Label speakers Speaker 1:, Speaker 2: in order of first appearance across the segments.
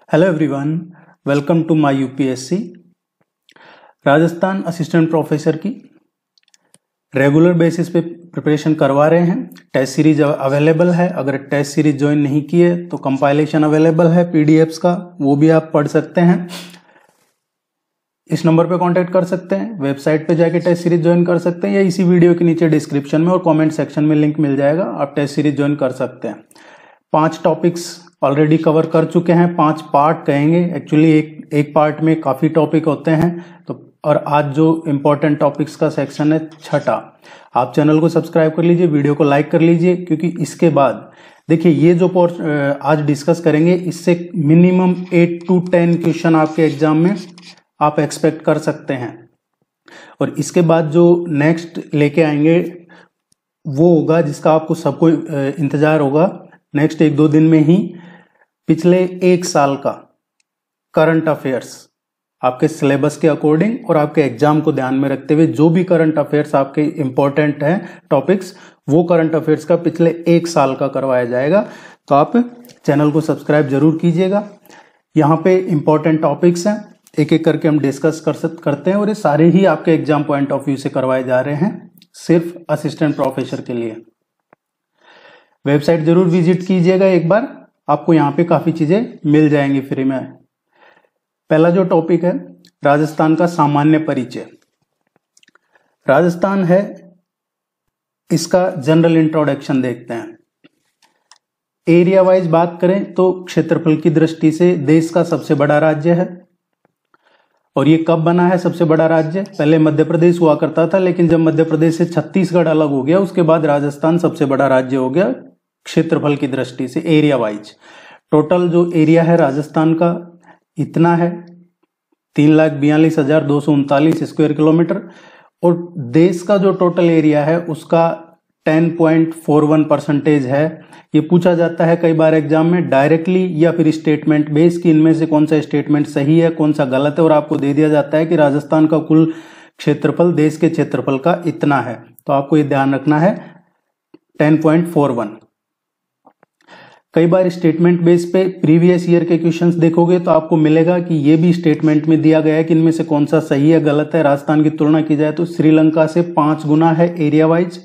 Speaker 1: Hello everyone, welcome to my UPSC. Rajasthan assistant professor की regular basis पे preparation करवा रहे हैं। टेस्ट सीरीज अवेलेबल है। अगर टेस्ट सीरीज ज्वाइन नहीं किए तो कंपाइलेशन अवेलेबल है पीडीएफ्स का, वो भी आप पढ़ सकते हैं। इस नंबर पे कांटेक्ट कर सकते हैं, वेबसाइट पे जाके टेस्ट सीरीज ज्वाइन कर सकते हैं, या इसी वीडियो के नीचे डिस्क्रिप्शन में और कमेंट सेक्शन में लिंक मिल जाएगा, आप टेस्ट सीरीज ज्वाइन कर सकते हैं। 5 टॉपिक्स ऑलरेडी कवर कर चुके हैं, 5 पार्ट कहेंगे। एक्चुअली एक पार्ट में काफ़ी टॉपिक होते हैं, तो और आज जो इम्पोर्टेंट टॉपिक्स का सेक्शन है 6ठा। आप चैनल को सब्सक्राइब कर लीजिए, वीडियो को लाइक कर लीजिए, क्योंकि इसके बाद देखिए ये जो आज डिस्कस करेंगे इससे मिनिमम 8 to 10 क्वेश्चन आपके एग्जाम में आप एक्सपेक्ट कर सकते हैं। और इसके बाद जो नेक्स्ट लेके आएंगे वो होगा जिसका आपको सबको इंतजार होगा। नेक्स्ट 1-2 दिन में ही पिछले 1 साल का करंट अफेयर्स आपके सिलेबस के अकॉर्डिंग और आपके एग्जाम को ध्यान में रखते हुए जो भी करंट अफेयर्स आपके इंपॉर्टेंट हैं टॉपिक्स, वो करंट अफेयर्स का पिछले 1 साल का करवाया जाएगा। तो आप चैनल को सब्सक्राइब जरूर कीजिएगा। यहाँ पे इंपॉर्टेंट टॉपिक्स हैं, एक एक करके हम डिस्कस करते हैं, और ये सारे ही आपके एग्जाम पॉइंट ऑफ व्यू से करवाए जा रहे हैं, सिर्फ असिस्टेंट प्रोफेसर के लिए। वेबसाइट जरूर विजिट कीजिएगा एक बार, आपको यहाँ पे काफी चीजें मिल जाएंगी फ्री में। पहला जो टॉपिक है राजस्थान का सामान्य परिचय। राजस्थान है, इसका जनरल इंट्रोडक्शन देखते हैं। एरिया वाइज बात करें तो क्षेत्रफल की दृष्टि से देश का सबसे बड़ा राज्य है। और ये कब बना है सबसे बड़ा राज्य? पहले मध्य प्रदेश हुआ करता था, लेकिन जब मध्य प्रदेश से छत्तीसगढ़ अलग हो गया उसके बाद राजस्थान सबसे बड़ा राज्य हो गया क्षेत्रफल की दृष्टि से, एरिया वाइज। टोटल जो एरिया है राजस्थान का इतना है 3,42,239 स्क्वायर किलोमीटर। और देश का जो टोटल एरिया है उसका 10.41% है। ये पूछा जाता है कई बार एग्जाम में डायरेक्टली या फिर स्टेटमेंट बेस कि इनमें से कौन सा स्टेटमेंट सही है कौन सा गलत है, और आपको दे दिया जाता है कि राजस्थान का कुल क्षेत्रफल देश के क्षेत्रफल का इतना है। तो आपको ये ध्यान रखना है 10.41। कई बार स्टेटमेंट बेस पे प्रीवियस ईयर के क्वेश्चंस देखोगे तो आपको मिलेगा कि ये भी स्टेटमेंट में दिया गया है कि इनमें से कौन सा सही है गलत है। राजस्थान की तुलना की जाए तो श्रीलंका से 5 गुना है एरिया वाइज,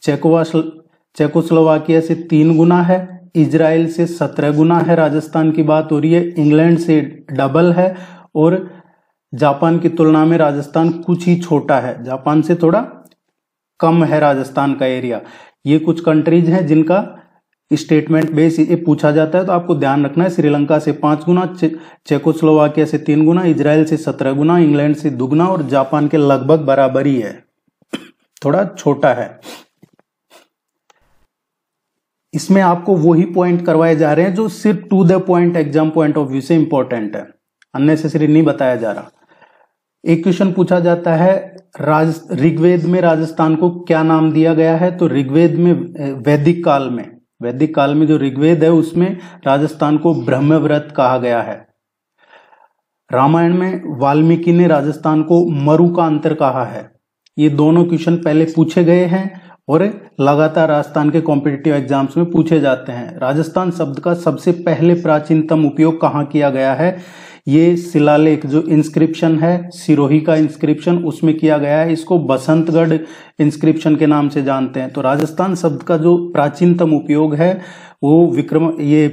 Speaker 1: चेकोस्लोवाकिया से 3 गुना है, इजराइल से 17 गुना है राजस्थान की बात हो रही है, इंग्लैंड से डबल है, और जापान की तुलना में राजस्थान कुछ ही छोटा है, जापान से थोड़ा कम है राजस्थान का एरिया। ये कुछ कंट्रीज हैं जिनका स्टेटमेंट बेस ये पूछा जाता है, तो आपको ध्यान रखना है श्रीलंका से 5 गुना, चेकोस्लोवाकिया से 3 गुना, इजराइल से 17 गुना, इंग्लैंड से 2 गुना, और जापान के लगभग बराबर ही है, थोड़ा छोटा है। इसमें आपको वही पॉइंट करवाए जा रहे हैं जो सिर्फ to the point exam point of view से इंपॉर्टेंट है, अननेसेसरी नहीं बताया जा रहा। एक क्वेश्चन पूछा जाता है ऋग्वेद में राजस्थान को क्या नाम दिया गया है? तो ऋग्वेद में वैदिक काल में जो ऋग्वेद है उसमें राजस्थान को ब्रह्मव्रत कहा गया है। रामायण में वाल्मीकि ने राजस्थान को मरु का अंतर कहा है। ये दोनों क्वेश्चन पहले पूछे गए हैं और लगातार राजस्थान के कॉम्पिटिटिव एग्जाम्स में पूछे जाते हैं। राजस्थान शब्द का सबसे पहले प्राचीनतम उपयोग कहाँ किया गया है? ये शिलालेख जो इंस्क्रिप्शन है, सिरोही का इंस्क्रिप्शन, उसमें किया गया है। इसको बसंतगढ़ इंस्क्रिप्शन के नाम से जानते हैं। तो राजस्थान शब्द का जो प्राचीनतम उपयोग है वो ये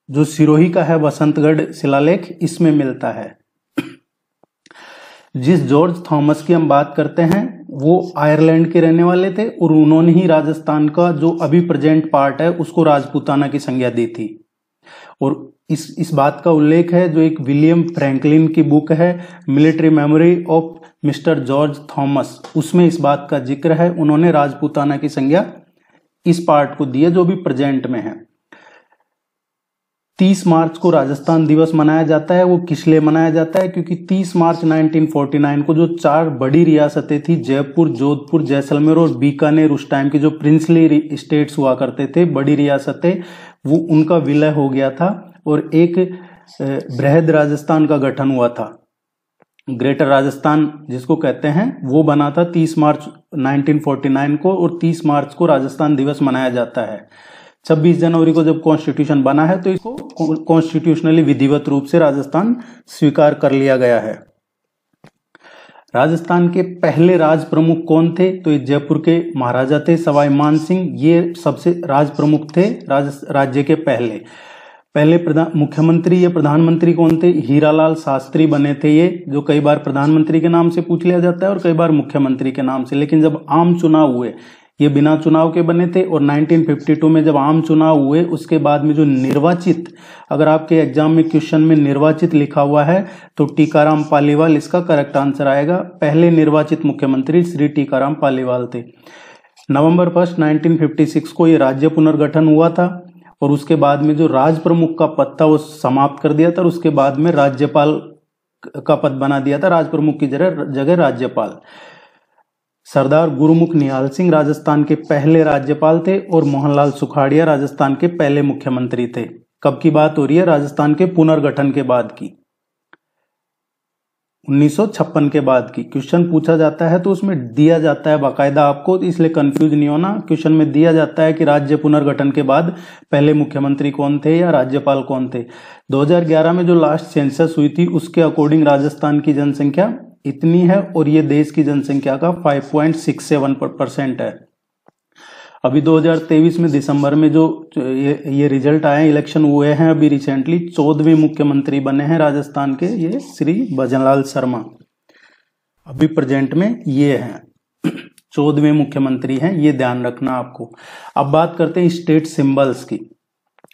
Speaker 1: जो सिरोही का है बसंतगढ़ शिलालेख, इसमें मिलता है। जिस जॉर्ज थॉमस की हम बात करते हैं वो आयरलैंड के रहने वाले थे, और उन्होंने ही राजस्थान का जो अभी प्रेजेंट पार्ट है उसको राजपूताना की संज्ञा दी थी। और इस बात का उल्लेख है जो एक विलियम फ्रैंकलिन की बुक है military memory of mister George Thomas, उसमें इस बात का जिक्र है। उन्होंने राजपूताना की संज्ञा इस पार्ट को दी है जो भी प्रेजेंट में है। 30 मार्च को राजस्थान दिवस मनाया जाता है। वो किस लिए मनाया जाता है? क्योंकि 30 मार्च 1949 को जो 4 बड़ी रियासतें थी, जयपुर, जोधपुर, जैसलमेर और बीकानेर, उस टाइम के जो प्रिंसली स्टेट्स हुआ करते थे, बड़ी रियासतें, वो उनका विलय हो गया था और एक बृहद राजस्थान का गठन हुआ था। ग्रेटर राजस्थान जिसको कहते हैं वो बना था 30 मार्च 1949 को, और 30 मार्च को राजस्थान दिवस मनाया जाता है। 26 जनवरी को जब कॉन्स्टिट्यूशन बना है तो इसको कॉन्स्टिट्यूशनली विधिवत रूप से राजस्थान स्वीकार कर लिया गया है। राजस्थान के पहले राज प्रमुख कौन थे? तो ये जयपुर के महाराजा थे सवाई मान सिंह। ये सबसे राज प्रमुख थे राज्य के पहले मुख्यमंत्री या प्रधानमंत्री कौन थे? हीरालाल शास्त्री बने थे ये, जो कई बार प्रधानमंत्री के नाम से पूछ लिया जाता है और कई बार मुख्यमंत्री के नाम से। लेकिन जब आम चुनाव हुए ये बिना चुनाव के बने थे, और 1952 में जब आम चुनाव हुए उसके बाद में जो निर्वाचित, अगर आपके एग्जाम में क्वेश्चन में निर्वाचित लिखा हुआ है तो टीकाराम पालीवाल इसका करेक्ट आंसर आएगा। पहले निर्वाचित मुख्यमंत्री श्री टीकाराम पालीवाल थे। नवंबर 1, 1956 को ये राज्य पुनर्गठन हुआ था और उसके बाद में जो राज प्रमुख का पद था वो समाप्त कर दिया था और उसके बाद में राज्यपाल का पद बना दिया था, राज प्रमुख की जगह राज्यपाल। सरदार गुरुमुख निहाल सिंह राजस्थान के पहले राज्यपाल थे और मोहनलाल सुखाड़िया राजस्थान के पहले मुख्यमंत्री थे। कब की बात हो रही है? राजस्थान के पुनर्गठन के बाद की, 1956 के बाद की। क्वेश्चन पूछा जाता है तो उसमें दिया जाता है बाकायदा आपको, इसलिए कंफ्यूज नहीं होना। क्वेश्चन में दिया जाता है कि राज्य पुनर्गठन के बाद पहले मुख्यमंत्री कौन थे या राज्यपाल कौन थे। 2011 में जो लास्ट सेंसस हुई थी उसके अकॉर्डिंग राजस्थान की जनसंख्या इतनी है और ये देश की जनसंख्या का 5.67% है। अभी 2023 में दिसंबर में जो ये रिजल्ट आए, इलेक्शन हुए हैं अभी रिसेंटली, 14वें मुख्यमंत्री बने हैं राजस्थान के, ये श्री भजनलाल शर्मा अभी प्रेजेंट में ये हैं, 14वें मुख्यमंत्री हैं, ये ध्यान रखना आपको। अब बात करते हैं स्टेट सिंबल्स की,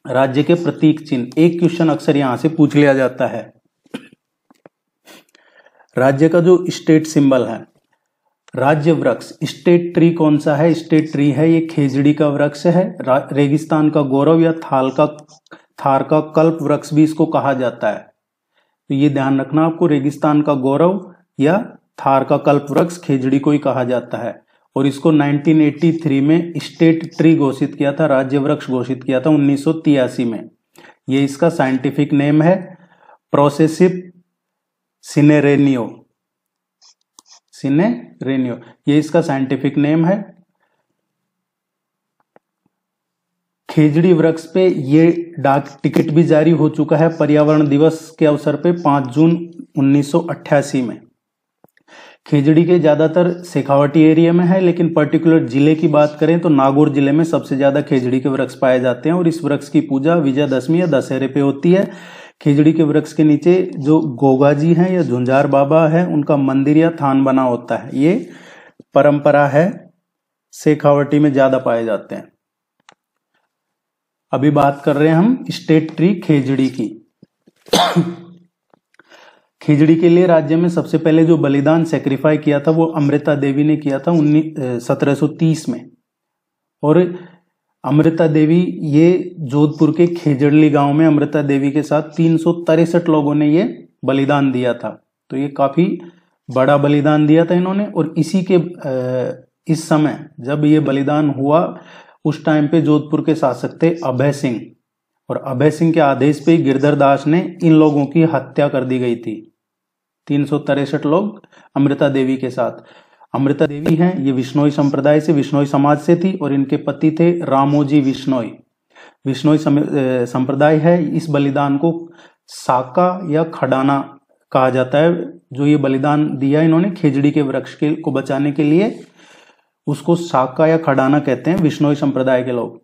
Speaker 1: राज्य के प्रतीक चिन्ह। एक क्वेश्चन अक्सर यहां से पूछ लिया जाता है, राज्य का जो स्टेट सिंबल है, राज्य वृक्ष, स्टेट ट्री कौन सा है? स्टेट ट्री है ये खेजड़ी का वृक्ष है। रेगिस्तान का गौरव या थार का कल्प वृक्ष भी इसको कहा जाता है, तो ये ध्यान रखना आपको, रेगिस्तान का गौरव या थार का कल्प वृक्ष खेजड़ी को ही कहा जाता है। और इसको 1983 में स्टेट ट्री घोषित किया था, राज्य वृक्ष घोषित किया था 1983 में। ये इसका साइंटिफिक नेम है प्रोसेसिव सिनेरेनियो, ये इसका साइंटिफिक नेम है। खेजड़ी वृक्ष पे ये डाक टिकट भी जारी हो चुका है पर्यावरण दिवस के अवसर पे 5 जून 1988 में। खेजड़ी के ज्यादातर शेखावटी एरिया में है, लेकिन पर्टिकुलर जिले की बात करें तो नागौर जिले में सबसे ज्यादा खेजड़ी के वृक्ष पाए जाते हैं और इस वृक्ष की पूजा विजयदशमी या दशहरे पे होती है। खेजड़ी के वृक्ष के नीचे जो गोगा जी हैं या झुंझार बाबा है उनका मंदिर या थान बना होता है, ये परंपरा है, शेखावटी में ज्यादा पाए जाते हैं। अभी बात कर रहे हैं हम स्टेट ट्री खेजड़ी की। खेजड़ी के लिए राज्य में सबसे पहले जो बलिदान सेक्रीफाई किया था वो अमृता देवी ने किया था 1730 में। और अमृता देवी ये जोधपुर के खेजड़ली गांव में अमृता देवी के साथ 363 लोगों ने ये बलिदान दिया था, तो ये काफी बड़ा बलिदान दिया था इन्होंने। और इसी के इस समय जब ये बलिदान हुआ उस टाइम पे जोधपुर के शासक थे अभय सिंह, और अभय सिंह के आदेश पे गिरधर दास ने इन लोगों की हत्या कर दी गई थी। 363 लोग अमृता देवी के साथ। अमृता देवी हैं ये विश्नोई संप्रदाय से, विश्नोई समाज से थी और इनके पति थे रामोजी विश्नोई। विश्नोई संप्रदाय है। इस बलिदान को साका या खडाना कहा जाता है। जो ये बलिदान दिया इन्होंने खेजड़ी के वृक्ष को बचाने के लिए, उसको साका या खडाना कहते हैं विश्नोई संप्रदाय के लोग।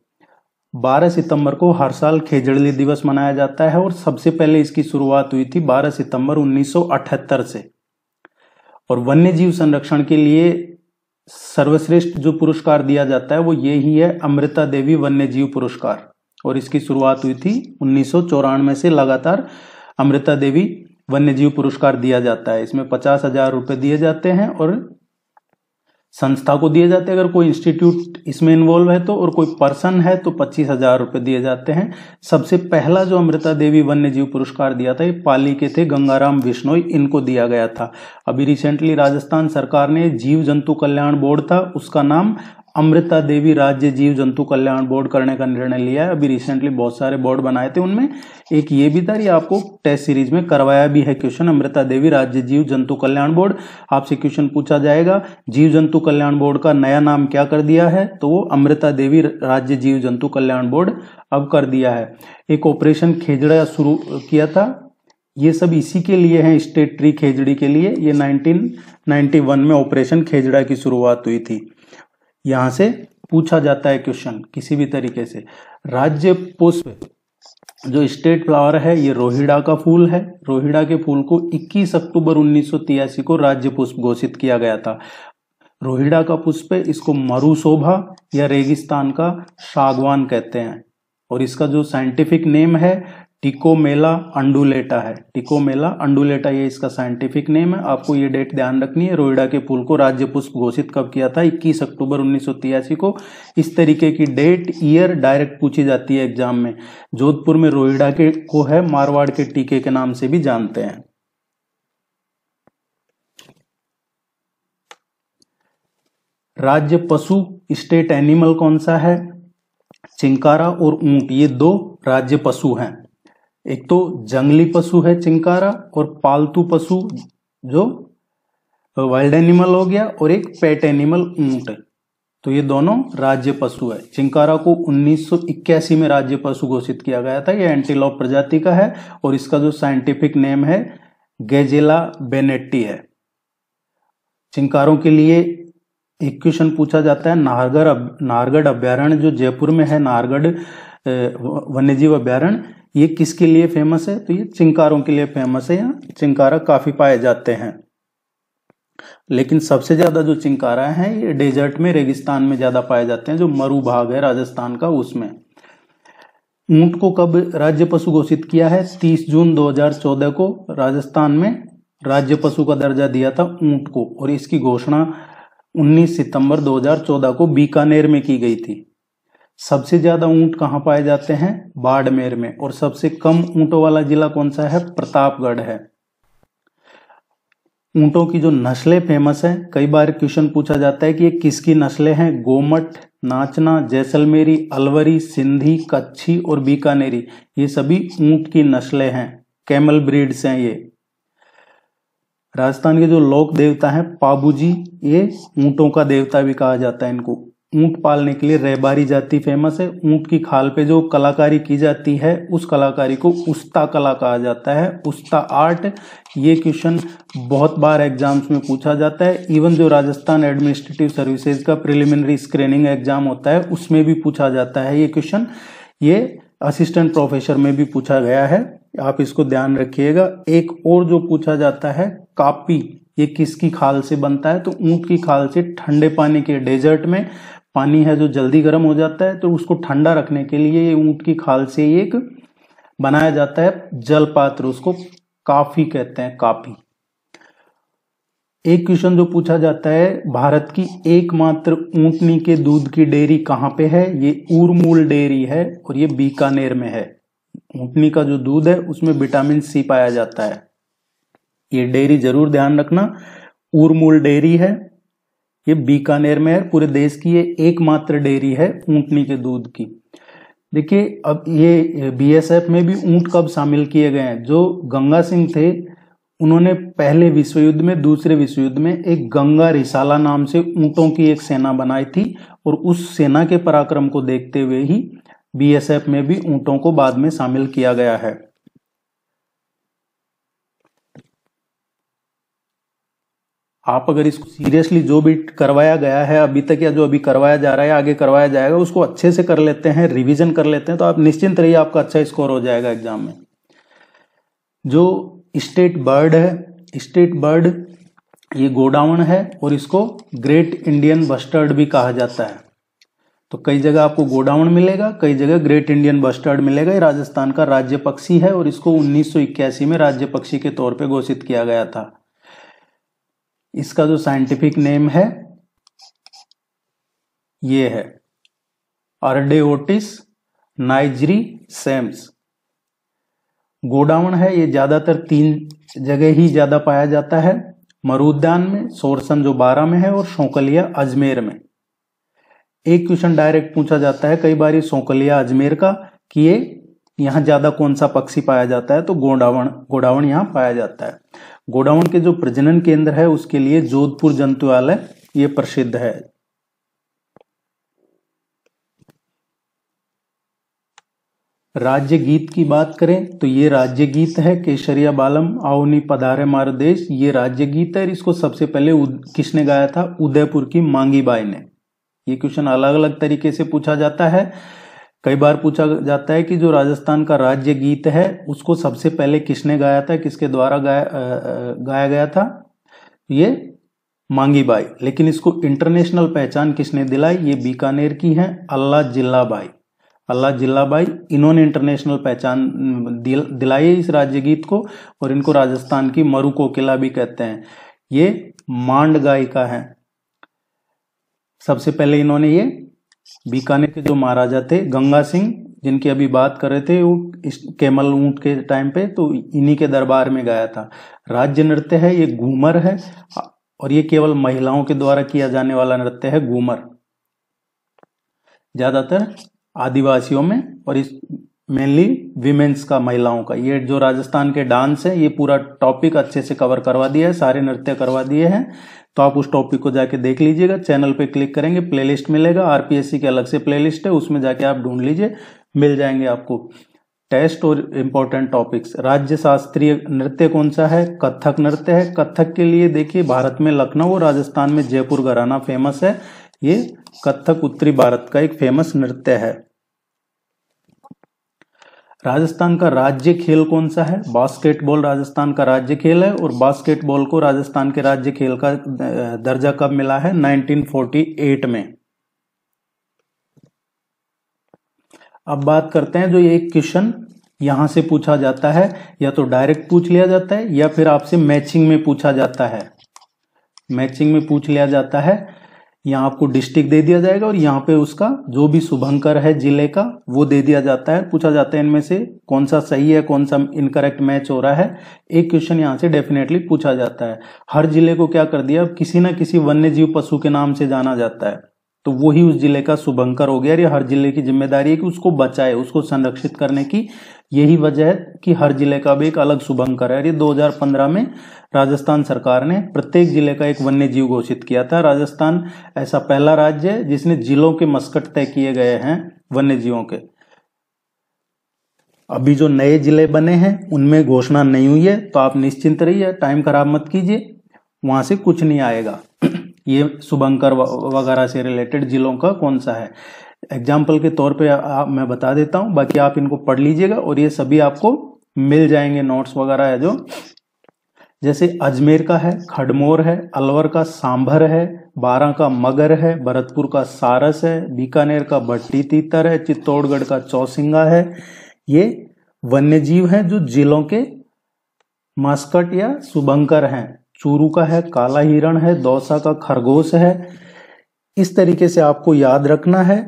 Speaker 1: 12 सितंबर को हर साल खेजड़ी दिवस मनाया जाता है और सबसे पहले इसकी शुरुआत हुई थी 12 सितंबर 1978 से। और वन्य जीव संरक्षण के लिए सर्वश्रेष्ठ जो पुरस्कार दिया जाता है वो ये ही है, अमृता देवी वन्य जीव पुरस्कार। और इसकी शुरुआत हुई थी 1994 से लगातार अमृता देवी वन्य जीव पुरस्कार दिया जाता है। इसमें 50,000 रुपए दिए जाते हैं और संस्था को दिए जाते हैं अगर कोई इंस्टीट्यूट इसमें इन्वॉल्व है तो, और कोई पर्सन है तो 25,000 रुपए दिए जाते हैं। सबसे पहला जो अमृता देवी वन्य जीव पुरस्कार दिया था ये पाली के थे गंगाराम विश्नोई, इनको दिया गया था। अभी रिसेंटली राजस्थान सरकार ने जीव जंतु कल्याण बोर्ड था, उसका नाम अमृता देवी राज्य जीव जंतु कल्याण बोर्ड करने का निर्णय लिया है। अभी रिसेंटली बहुत सारे बोर्ड बनाए थे, उनमें एक ये भी था, ये आपको टेस्ट सीरीज में करवाया भी है क्वेश्चन। अमृता देवी राज्य जीव जंतु कल्याण बोर्ड, आपसे क्वेश्चन पूछा जाएगा जीव जंतु कल्याण बोर्ड का नया नाम क्या कर दिया है, तो वो अमृता देवी राज्य जीव जंतु कल्याण बोर्ड अब कर दिया है। एक ऑपरेशन खेजड़ा शुरू किया था, ये सब इसी के लिए है, स्टेट ट्री खेजड़ी के लिए। ये 1991 में ऑपरेशन खेजड़ा की शुरुआत हुई थी। यहां से पूछा जाता है क्वेश्चन किसी भी तरीके से। राज्य पुष्प जो स्टेट फ्लावर है ये रोहिड़ा का फूल है। रोहिड़ा के फूल को 21 अक्टूबर 1983 को राज्य पुष्प घोषित किया गया था। रोहिड़ा का पुष्प है, इसको मरुशोभा या रेगिस्तान का सागवान कहते हैं, और इसका जो साइंटिफिक नेम है टिकोमेला अंडुलेटा है। टिकोमेला अंडुलेटा ये इसका साइंटिफिक नेम है। आपको ये डेट ध्यान रखनी है। रोहिड़ा के फूल को राज्य पुष्प घोषित कब किया था? 21 अक्टूबर 1983 को। इस तरीके की डेट ईयर डायरेक्ट पूछी जाती है एग्जाम में। जोधपुर में रोहिड़ा के को है मारवाड़ के टीके के नाम से भी जानते हैं। राज्य पशु स्टेट एनिमल कौन सा है? चिंकारा और ऊंट, ये दो राज्य पशु हैं। एक तो जंगली पशु है चिंकारा, और पालतू पशु जो वाइल्ड एनिमल हो गया, और एक पेट एनिमल ऊंट। तो ये दोनों राज्य पशु है। चिंकारा को 1981 में राज्य पशु घोषित किया गया था। ये एंटीलोप प्रजाति का है, और इसका जो साइंटिफिक नेम है गैजेला बेनेट्टी है। चिंकारों के लिए एक क्वेश्चन पूछा जाता है, नाहरगढ़ अभ्यारण्य जो जयपुर में है, नाहरगढ़ वन्यजीव अभ्यारण्य, ये किसके लिए फेमस है? तो ये चिंकारों के लिए फेमस है। यहाँ चिंकारा काफी पाए जाते हैं, लेकिन सबसे ज्यादा जो चिंकारा है ये डेजर्ट में, रेगिस्तान में ज्यादा पाए जाते हैं, जो मरु भाग है राजस्थान का, उसमें। ऊंट को कब राज्य पशु घोषित किया है? 30 जून 2014 को राजस्थान में राज्य पशु का दर्जा दिया था ऊंट को, और इसकी घोषणा 19 सितंबर 2014 को बीकानेर में की गई थी। सबसे ज्यादा ऊंट कहाँ पाए जाते हैं? बाड़मेर में। और सबसे कम ऊंटों वाला जिला कौन सा है? प्रतापगढ़ है। ऊंटों की जो नस्लें फेमस है, कई बार क्वेश्चन पूछा जाता है कि ये किसकी नस्लें हैं? गोमट, नाचना, जैसलमेरी, अलवरी, सिंधी, कच्छी और बीकानेरी, ये सभी ऊंट की नस्लें हैं, कैमल ब्रीड्स हैं ये। राजस्थान के जो लोक देवता हैं पाबूजी, ये ऊंटों का देवता भी कहा जाता है इनको। ऊंट पालने के लिए रहबारी जाति फेमस है। ऊंट की खाल पे जो कलाकारी की जाती है उस कलाकारी को उस्ता कला कहा जाता है, उस्ता आर्ट। ये क्वेश्चन बहुत बार एग्जाम्स में पूछा जाता है। इवन जो राजस्थान एडमिनिस्ट्रेटिव सर्विसेज का प्रिलिमिनरी स्क्रीनिंग एग्जाम होता है उसमें भी पूछा जाता है ये क्वेश्चन। ये असिस्टेंट प्रोफेसर में भी पूछा गया है, आप इसको ध्यान रखिएगा। एक और जो पूछा जाता है कापी, ये किसकी खाल से बनता है? तो ऊंट की खाल से। ठंडे पानी के डेजर्ट में पानी है जो जल्दी गर्म हो जाता है, तो उसको ठंडा रखने के लिए ये ऊंट की खाल से एक बनाया जाता है जल पात्र, उसको काफी कहते हैं, काफी। एक क्वेश्चन जो पूछा जाता है, भारत की एकमात्र ऊंटनी के दूध की डेयरी कहाँ पे है? ये उरमूल डेयरी है, और ये बीकानेर में है। ऊंटनी का जो दूध है उसमें विटामिन सी पाया जाता है। ये डेयरी जरूर ध्यान रखना, उरमूल डेयरी है, ये बीकानेर में है। पूरे देश की ये एकमात्र डेयरी है ऊंटनी के दूध की। देखिए, अब ये बीएसएफ में भी ऊंट कब शामिल किए गए हैं? जो गंगा सिंह थे, उन्होंने पहले विश्व युद्ध में, दूसरे विश्व युद्ध में एक गंगा रिसाला नाम से ऊंटों की एक सेना बनाई थी, और उस सेना के पराक्रम को देखते हुए ही बीएसएफ में भी ऊंटों को बाद में शामिल किया गया है। आप अगर इसको सीरियसली जो भी करवाया गया है अभी तक, या जो अभी करवाया जा रहा है, आगे करवाया जाएगा, उसको अच्छे से कर लेते हैं, रिवीजन कर लेते हैं, तो आप निश्चिंत रहिए, आपका अच्छा स्कोर हो जाएगा एग्जाम में। जो स्टेट बर्ड है, स्टेट बर्ड ये गोडाउन है, और इसको ग्रेट इंडियन बस्टर्ड भी कहा जाता है। तो कई जगह आपको गोडाउन मिलेगा, कई जगह ग्रेट इंडियन बस्टर्ड मिलेगा। ये राजस्थान का राज्य पक्षी है, और इसको 1981 में राज्य पक्षी के तौर पे घोषित किया गया था। इसका जो साइंटिफिक नेम है ये है अर्डेओटिस नाइजरी सेम्स। गोडाउन है, ये ज्यादातर 3 जगह ही ज्यादा पाया जाता है, मरू उद्यान में, सोरसन जो 12 में है, और शौकलिया अजमेर में। एक क्वेश्चन डायरेक्ट पूछा जाता है कई बार सौकलिया अजमेर का कि ये यहाँ ज्यादा कौन सा पक्षी पाया जाता है, तो गोडावण यहाँ पाया जाता है। गोडावण के जो प्रजनन केंद्र है उसके लिए जोधपुर जंतुआलय ये प्रसिद्ध है। राज्य गीत की बात करें तो ये राज्य गीत है, केसरिया बालम आओनी पधारे मार देश, ये राज्य गीत है। इसको सबसे पहले किसने गाया था? उदयपुर की मांगी बाई ने। ये क्वेश्चन अलग अलग तरीके से पूछा जाता है। कई बार पूछा जाता है कि जो राजस्थान का राज्य गीत है उसको सबसे पहले किसने गाया था, किसके द्वारा गाया गया था? ये मांगी बाई। लेकिन इसको इंटरनेशनल पहचान किसने दिलाई? ये बीकानेर की है अल्लाह जिल्ला बाई। अल्लाह जिल्ला बाई, इन्होंने इंटरनेशनल पहचान दिलाई है इस राज्य गीत को, और इनको राजस्थान की मरु कोकिला भी कहते हैं। ये मांड गायिका है। सबसे पहले इन्होंने ये बीकानेर के जो महाराजा थे गंगा सिंह, जिनकी अभी बात कर रहे थे वो इस केमल ऊंट के टाइम पे, तो इन्हीं के दरबार में गाया था। राज्य नृत्य है ये घूमर है, और ये केवल महिलाओं के द्वारा किया जाने वाला नृत्य है घूमर, ज्यादातर आदिवासियों में, और इस मेनली विमेन्स का, महिलाओं का। ये जो राजस्थान के डांस है ये पूरा टॉपिक अच्छे से कवर करवा दिया है, सारे नृत्य करवा दिए हैं। तो आप उस टॉपिक को जाके देख लीजिएगा। चैनल पे क्लिक करेंगे, प्लेलिस्ट मिलेगा, आरपीएससी के अलग से प्लेलिस्ट है, उसमें जाके आप ढूंढ लीजिए, मिल जाएंगे आपको टेस्ट और इम्पोर्टेंट टॉपिक्स। राज्य शास्त्रीय नृत्य कौन सा है? कथक नृत्य है। कथक के लिए देखिए भारत में लखनऊ और राजस्थान में जयपुर घराना फेमस है। ये कथक उत्तरी भारत का एक फेमस नृत्य है। राजस्थान का राज्य खेल कौन सा है? बास्केटबॉल राजस्थान का राज्य खेल है, और बास्केटबॉल को राजस्थान के राज्य खेल का दर्जा कब मिला है? 1948 में। अब बात करते हैं, जो एक क्वेश्चन यहां से पूछा जाता है, या तो डायरेक्ट पूछ लिया जाता है या फिर आपसे मैचिंग में पूछा जाता है। मैचिंग में पूछ लिया जाता है, यहाँ आपको डिस्ट्रिक्ट दे दिया जाएगा और यहाँ पे उसका जो भी शुभंकर है जिले का वो दे दिया जाता है। पूछा जाता है इनमें से कौन सा सही है, कौन सा इनकरेक्ट मैच हो रहा है। एक क्वेश्चन यहाँ से डेफिनेटली पूछा जाता है। हर जिले को क्या कर दिया, किसी ना किसी वन्य जीव पशु के नाम से जाना जाता है, तो वही उस जिले का शुभंकर हो गया। ये हर जिले की जिम्मेदारी है कि उसको बचाए, उसको संरक्षित करने की। यही वजह है कि हर जिले का भी एक अलग शुभंकर है। ये 2015 में राजस्थान सरकार ने प्रत्येक जिले का एक वन्य जीव घोषित किया था। राजस्थान ऐसा पहला राज्य है जिसने जिलों के मस्कट तय किए गए हैं वन्य जीवों के। अभी जो नए जिले बने हैं उनमें घोषणा नहीं हुई है, तो आप निश्चिंत रहिए, टाइम खराब मत कीजिए, वहां से कुछ नहीं आएगा। ये शुभंकर वगैरह से रिलेटेड जिलों का कौन सा है, एग्जाम्पल के तौर पे मैं बता देता हूं, बाकी आप इनको पढ़ लीजिएगा और ये सभी आपको मिल जाएंगे नोट्स वगैरह है जो। जैसे अजमेर का है खडमोर है, अलवर का सांभर है, बारां का मगर है, भरतपुर का सारस है, बीकानेर का भट्टी तीतर है, चित्तौड़गढ़ का चौसिंगा है। ये वन्य जीव हैं जो जिलों के मस्कट या शुभंकर हैं। चूरू का है काला हिरण है, दौसा का खरगोश है। इस तरीके से आपको याद रखना है।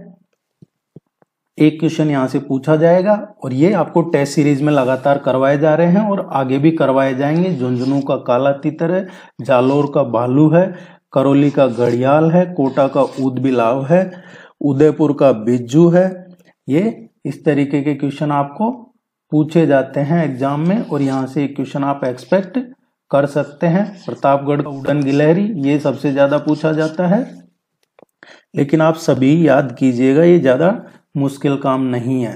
Speaker 1: एक क्वेश्चन यहां से पूछा जाएगा और ये आपको टेस्ट सीरीज में लगातार करवाए जा रहे हैं और आगे भी करवाए जाएंगे। झुंझुनू का काला तीतर है, जालोर का भालू है, करौली का घड़ियाल है, कोटा का ऊदबिलाव है, उदयपुर का बिज्जू है। ये इस तरीके के क्वेश्चन आपको पूछे जाते हैं एग्जाम में और यहाँ से एक क्वेश्चन आप एक्सपेक्ट कर सकते हैं। प्रतापगढ़ का उड़न गिलहरी, ये सबसे ज्यादा पूछा जाता है, लेकिन आप सभी याद कीजिएगा, ये ज्यादा मुश्किल काम नहीं है।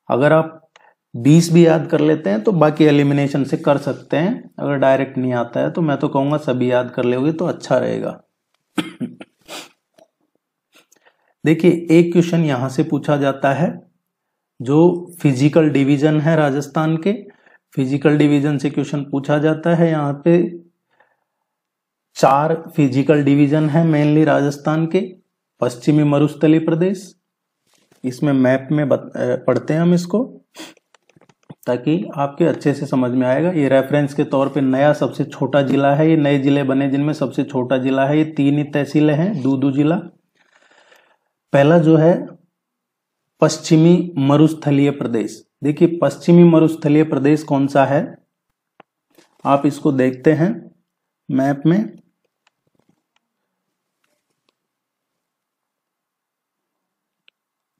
Speaker 1: अगर आप 20 भी याद कर लेते हैं तो बाकी एलिमिनेशन से कर सकते हैं। अगर डायरेक्ट नहीं आता है तो मैं तो कहूंगा सभी याद कर लोगे तो अच्छा रहेगा। देखिए एक क्वेश्चन यहां से पूछा जाता है, जो फिजिकल डिवीजन है राजस्थान के, फिजिकल डिवीजन से क्वेश्चन पूछा जाता है। यहाँ पे 4 फिजिकल डिवीजन है मेनली राजस्थान के। पश्चिमी मरुस्थलीय प्रदेश, इसमें मैप में पढ़ते हैं हम इसको ताकि आपके अच्छे से समझ में आएगा। ये रेफरेंस के तौर पे नया सबसे छोटा जिला है, ये नए जिले बने जिनमें सबसे छोटा जिला है। ये 3 ही तहसीलें हैं, दूदू जिला। पहला जो है पश्चिमी मरुस्थलीय प्रदेश। देखिए पश्चिमी मरुस्थलीय प्रदेश कौन सा है, आप इसको देखते हैं मैप में।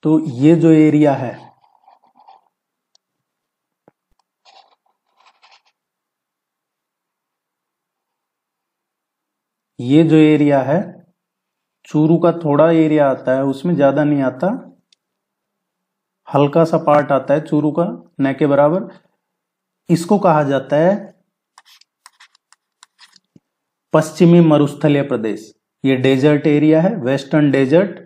Speaker 1: तो ये जो एरिया है, ये जो एरिया है, चूरू का थोड़ा एरिया आता है, उसमें ज्यादा नहीं आता, हल्का सा पार्ट आता है चूरू का, न के बराबर। इसको कहा जाता है पश्चिमी मरुस्थलीय प्रदेश। ये डेजर्ट एरिया है, वेस्टर्न डेजर्ट।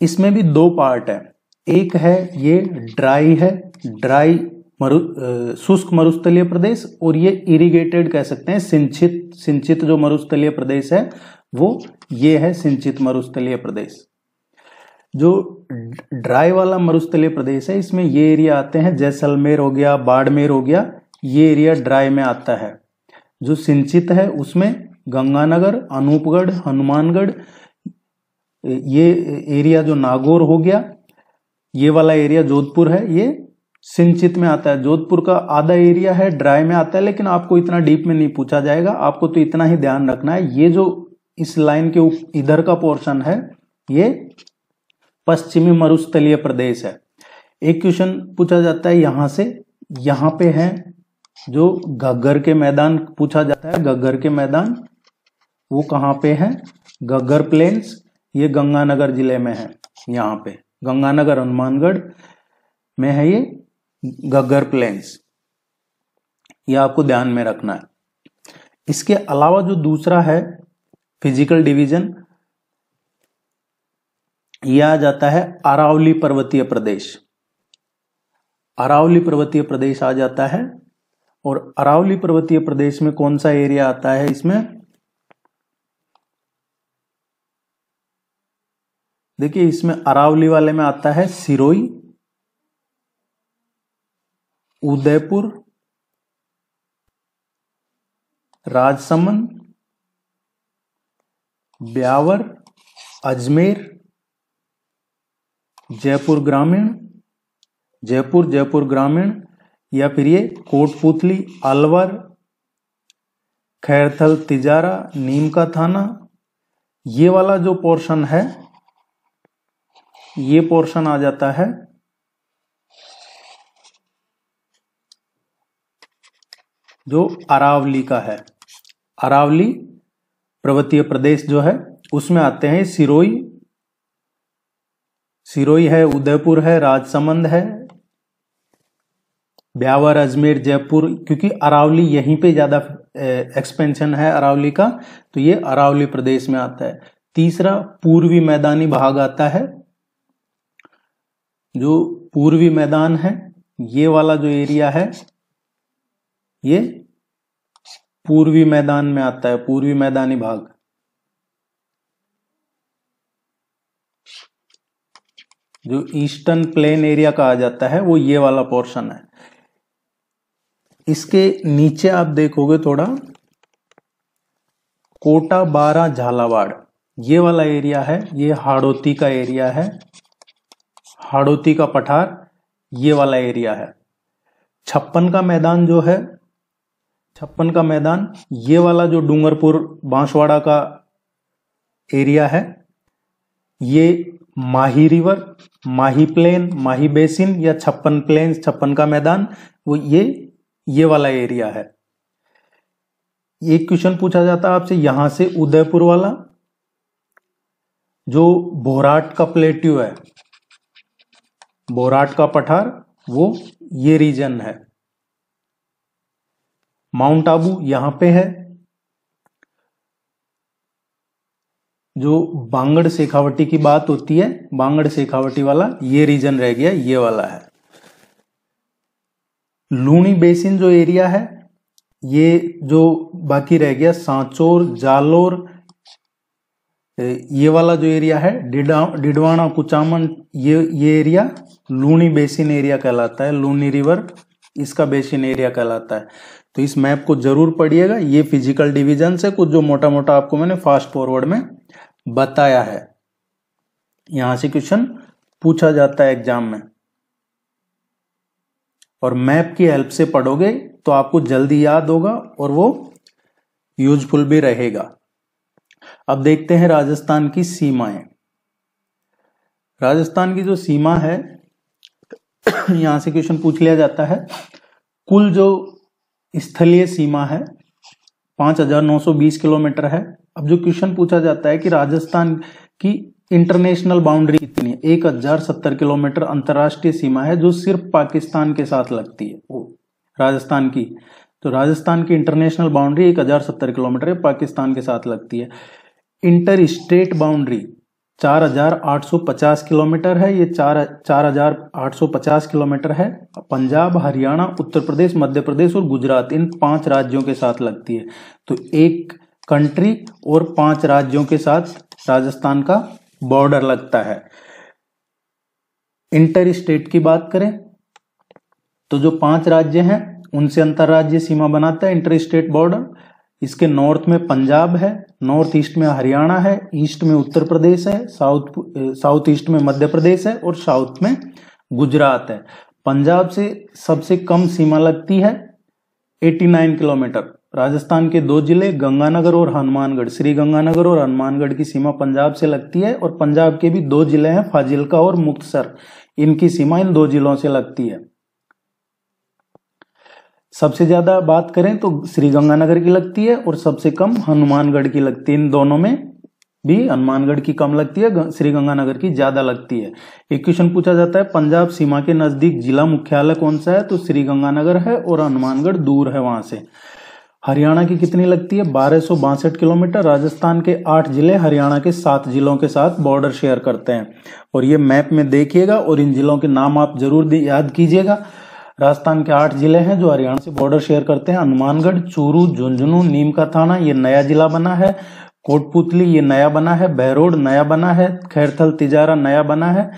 Speaker 1: इसमें भी दो पार्ट है, एक है ये ड्राई है, ड्राई शुष्क मरुस्थलीय प्रदेश, और ये इरिगेटेड कह सकते हैं, सिंचित जो मरुस्थलीय प्रदेश है वो ये है सिंचित मरुस्थलीय प्रदेश। जो ड्राई वाला मरुस्थलीय प्रदेश है, इसमें ये एरिया आते हैं, जैसलमेर हो गया, बाड़मेर हो गया, ये एरिया ड्राई में आता है। जो सिंचित है उसमें गंगानगर, अनूपगढ़, हनुमानगढ़, ये एरिया जो नागौर हो गया, ये वाला एरिया जोधपुर है, ये सिंचित में आता है। जोधपुर का आधा एरिया है ड्राई में आता है, लेकिन आपको इतना डीप में नहीं पूछा जाएगा, आपको तो इतना ही ध्यान रखना है, ये जो इस लाइन के इधर का पोर्शन है ये पश्चिमी मरुस्थलीय प्रदेश है। एक क्वेश्चन पूछा जाता है यहां से, यहां पे है जो घग्गर के मैदान पूछा जाता है, घग्गर के मैदान वो कहाँ पे है, घग्गर प्लेन्स, ये गंगानगर जिले में है, यहाँ पे गंगानगर हनुमानगढ़ में है ये घग्गर प्लेन्स, ये आपको ध्यान में रखना है। इसके अलावा जो दूसरा है फिजिकल डिवीजन, यह आ जाता है अरावली पर्वतीय प्रदेश। अरावली पर्वतीय प्रदेश आ जाता है, और अरावली पर्वतीय प्रदेश में कौन सा एरिया आता है, इसमें देखिए, इसमें अरावली वाले में आता है सिरोही, उदयपुर, राजसमंद, ब्यावर, अजमेर, जयपुर ग्रामीण, जयपुर ग्रामीण, या फिर ये कोटपुतली, अलवर, खैरथल, तिजारा, नीम का थाना, ये वाला जो पोर्शन है, ये पोर्शन आ जाता है जो अरावली का है। अरावली पर्वतीय प्रदेश जो है उसमें आते हैं सिरोही है, उदयपुर है, राजसमंद है, ब्यावर, अजमेर, जयपुर, क्योंकि अरावली यहीं पे ज्यादा एक्सपेंशन है अरावली का, तो ये अरावली प्रदेश में आता है। तीसरा पूर्वी मैदानी भाग आता है, जो पूर्वी मैदान है, ये वाला जो एरिया है ये पूर्वी मैदान में आता है, पूर्वी मैदानी भाग। जो ईस्टर्न प्लेन एरिया कहा जाता है वो ये वाला पोर्शन है। इसके नीचे आप देखोगे थोड़ा, कोटा, बारा, झालावाड़, ये वाला एरिया है, ये हाड़ौती का एरिया है, हाड़ौती का पठार, ये वाला एरिया है। छप्पन का मैदान जो है, छप्पन का मैदान, ये वाला जो डूंगरपुर बांसवाड़ा का एरिया है, ये माही रिवर, माही प्लेन, माही बेसिन, या छप्पन प्लेन्स, छप्पन का मैदान, वो ये वाला एरिया है। एक क्वेश्चन पूछा जाता है आपसे यहां से, उदयपुर वाला जो बोराट का प्लेट्यू है, बोराट का पठार, वो ये रीजन है। माउंट आबू यहां पे है, जो बांगड़ शेखावटी की बात होती है, बांगड़ शेखावटी वाला ये रीजन रह गया, ये वाला है। लूनी बेसिन जो एरिया है, ये जो बाकी रह गया, सांचौर, जालोर, ये वाला जो एरिया है, डिडवाना, कुचामन, ये एरिया लूनी बेसिन एरिया कहलाता है। लूनी रिवर इसका बेसिन एरिया कहलाता है। तो इस मैप को जरूर पढ़िएगा, ये फिजिकल डिवीजन से कुछ जो मोटा मोटा आपको मैंने फास्ट फॉरवर्ड में बताया है। यहां से क्वेश्चन पूछा जाता है एग्जाम में, और मैप की हेल्प से पढ़ोगे तो आपको जल्दी याद होगा और वो यूजफुल भी रहेगा। अब देखते हैं राजस्थान की सीमाएं। राजस्थान की जो सीमा है यहां से क्वेश्चन पूछ लिया जाता है। कुल जो स्थलीय सीमा है 5,920 किलोमीटर है। अब जो क्वेश्चन पूछा जाता है कि राजस्थान की इंटरनेशनल बाउंड्री कितनी है, 1,070 किलोमीटर अंतर्राष्ट्रीय सीमा है जो सिर्फ पाकिस्तान के साथ लगती है वो राजस्थान की। तो राजस्थान की इंटरनेशनल बाउंड्री 1,070 किलोमीटर है, पाकिस्तान के साथ लगती है। इंटर स्टेट बाउंड्री 4,850 किलोमीटर है। ये 4,850 किलोमीटर है। पंजाब, हरियाणा, उत्तर प्रदेश, मध्य प्रदेश और गुजरात, इन 5 राज्यों के साथ लगती है। तो एक कंट्री और 5 राज्यों के साथ राजस्थान का बॉर्डर लगता है। इंटर स्टेट की बात करें तो जो 5 राज्य हैं उनसे अंतरराज्यीय सीमा बनाता है इंटर स्टेट बॉर्डर। इसके नॉर्थ में पंजाब है, नॉर्थ ईस्ट में हरियाणा है, ईस्ट में उत्तर प्रदेश है, साउथ ईस्ट में मध्य प्रदेश है और साउथ में गुजरात है। पंजाब से सबसे कम सीमा लगती है 89 किलोमीटर। राजस्थान के 2 जिले गंगानगर और हनुमानगढ़, श्री गंगानगर और हनुमानगढ़ की सीमा पंजाब से लगती है। और पंजाब के भी 2 जिले हैं, फाजिल्का और मुक्तसर, इनकी सीमा इन 2 जिलों से लगती है। सबसे ज्यादा बात करें तो श्री गंगानगर की लगती है और सबसे कम हनुमानगढ़ की लगती है। इन दोनों में भी हनुमानगढ़ की कम लगती है, श्री गंगानगर की ज्यादा लगती है। एक क्वेश्चन पूछा जाता है पंजाब सीमा के नजदीक जिला मुख्यालय कौन सा है, तो श्री गंगानगर है और हनुमानगढ़ दूर है वहां से। हरियाणा की कितनी लगती है, 1262 किलोमीटर। राजस्थान के 8 जिले हरियाणा के 7 जिलों के साथ बॉर्डर शेयर करते हैं। और ये मैप में देखिएगा और इन जिलों के नाम आप जरूर याद कीजिएगा। राजस्थान के 8 जिले हैं जो हरियाणा से बॉर्डर शेयर करते हैं। हनुमानगढ़, चूरू, झुंझुनू, नीम का थाना, ये नया जिला बना है। कोटपुतली ये नया बना है। बहरोड नया बना है। खैरथल, तिजारा नया बना है।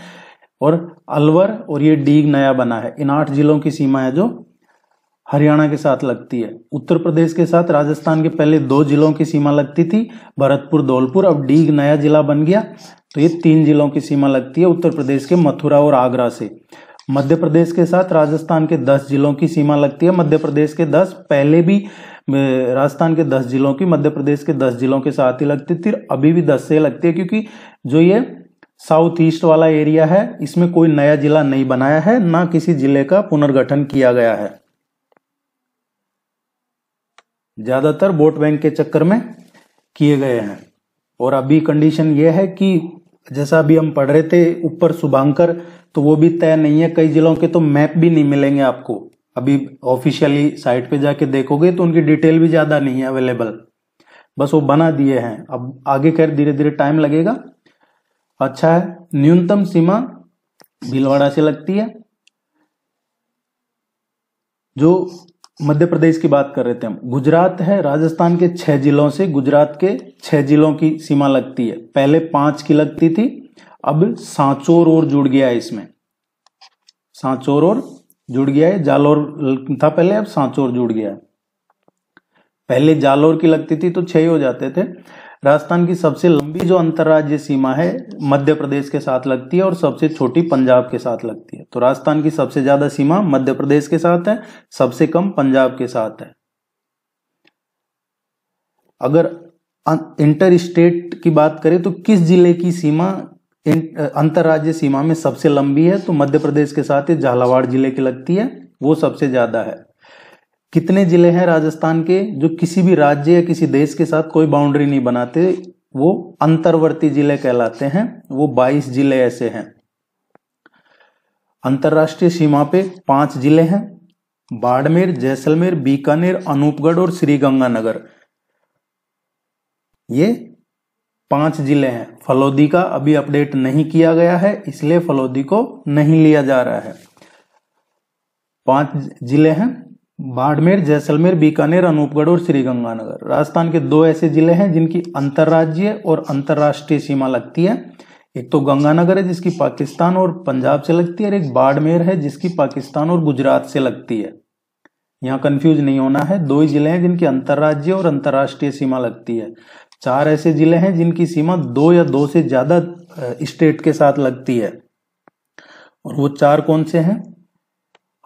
Speaker 1: और अलवर और ये डीग नया बना है। इन 8 जिलों की सीमा है जो हरियाणा के साथ लगती है। उत्तर प्रदेश के साथ राजस्थान के पहले 2 जिलों की सीमा लगती थी, भरतपुर, धौलपुर। अब डीग नया जिला बन गया तो ये 3 जिलों की सीमा लगती है उत्तर प्रदेश के मथुरा और आगरा से। मध्य प्रदेश के साथ राजस्थान के 10 जिलों की सीमा लगती है। मध्य प्रदेश के 10, पहले भी राजस्थान के 10 जिलों की मध्य प्रदेश के 10 जिलों के साथ ही लगती थी, अभी भी 10 से लगती है, क्योंकि जो ये साउथ ईस्ट वाला एरिया है इसमें कोई नया जिला नहीं बनाया है, ना किसी जिले का पुनर्गठन किया गया है। ज्यादातर वोट बैंक के चक्कर में किए गए हैं। और अभी कंडीशन ये है कि जैसा अभी हम पढ़ रहे थे ऊपर शुभांकर, तो वो भी तय नहीं है। कई जिलों के तो मैप भी नहीं मिलेंगे आपको। अभी ऑफिशियली साइट पे जाके देखोगे तो उनकी डिटेल भी ज्यादा नहीं है अवेलेबल, बस वो बना दिए हैं। अब आगे खैर धीरे धीरे टाइम लगेगा। अच्छा है, न्यूनतम सीमा भीलवाड़ा से लगती है। जो मध्य प्रदेश की बात कर रहे थे हम, गुजरात है, राजस्थान के 6 जिलों से गुजरात के 6 जिलों की सीमा लगती है। पहले 5 की लगती थी, अब सांचौर और जुड़ गया है इसमें। सांचौर और जुड़ गया है, जालोर था पहले, अब सांचौर जुड़ गया है। पहले जालोर की लगती थी तो 6 हो जाते थे। राजस्थान की सबसे लंबी जो अंतर्राज्यीय सीमा है मध्य प्रदेश के साथ लगती है और सबसे छोटी पंजाब के साथ लगती है। तो राजस्थान की सबसे ज्यादा सीमा मध्य प्रदेश के साथ है, सबसे कम पंजाब के साथ है। अगर इंटर स्टेट की बात करें तो किस जिले की सीमा अंतर्राज्यीय सीमा में सबसे लंबी है, तो मध्य प्रदेश के साथ ही झालावाड़ जिले की लगती है, वो सबसे ज्यादा है। कितने जिले हैं राजस्थान के जो किसी भी राज्य या किसी देश के साथ कोई बाउंड्री नहीं बनाते, वो अंतर्वर्ती जिले कहलाते हैं। वो 22 जिले ऐसे हैं। अंतर्राष्ट्रीय सीमा पे 5 जिले हैं, बाड़मेर, जैसलमेर, बीकानेर, अनूपगढ़ और श्रीगंगानगर। ये 5 जिले हैं। फलोदी का अभी अपडेट नहीं किया गया है, इसलिए फलोदी को नहीं लिया जा रहा है। 5 जिले हैं, बाड़मेर, जैसलमेर, बीकानेर, अनूपगढ़ और श्रीगंगानगर। राजस्थान के 2 ऐसे जिले हैं जिनकी अंतर्राज्यीय और अंतर्राष्ट्रीय सीमा लगती है। एक तो गंगानगर है जिसकी पाकिस्तान और पंजाब से लगती है, और एक बाड़मेर है जिसकी पाकिस्तान और गुजरात से लगती है। यहाँ कंफ्यूज नहीं होना है, 2 ही जिले हैं जिनकी अंतर्राज्यीय और अंतर्राष्ट्रीय सीमा लगती है। 4 ऐसे जिले हैं जिनकी सीमा 2 या 2 से ज्यादा स्टेट के साथ लगती है, और वो 4 कौन से हैं?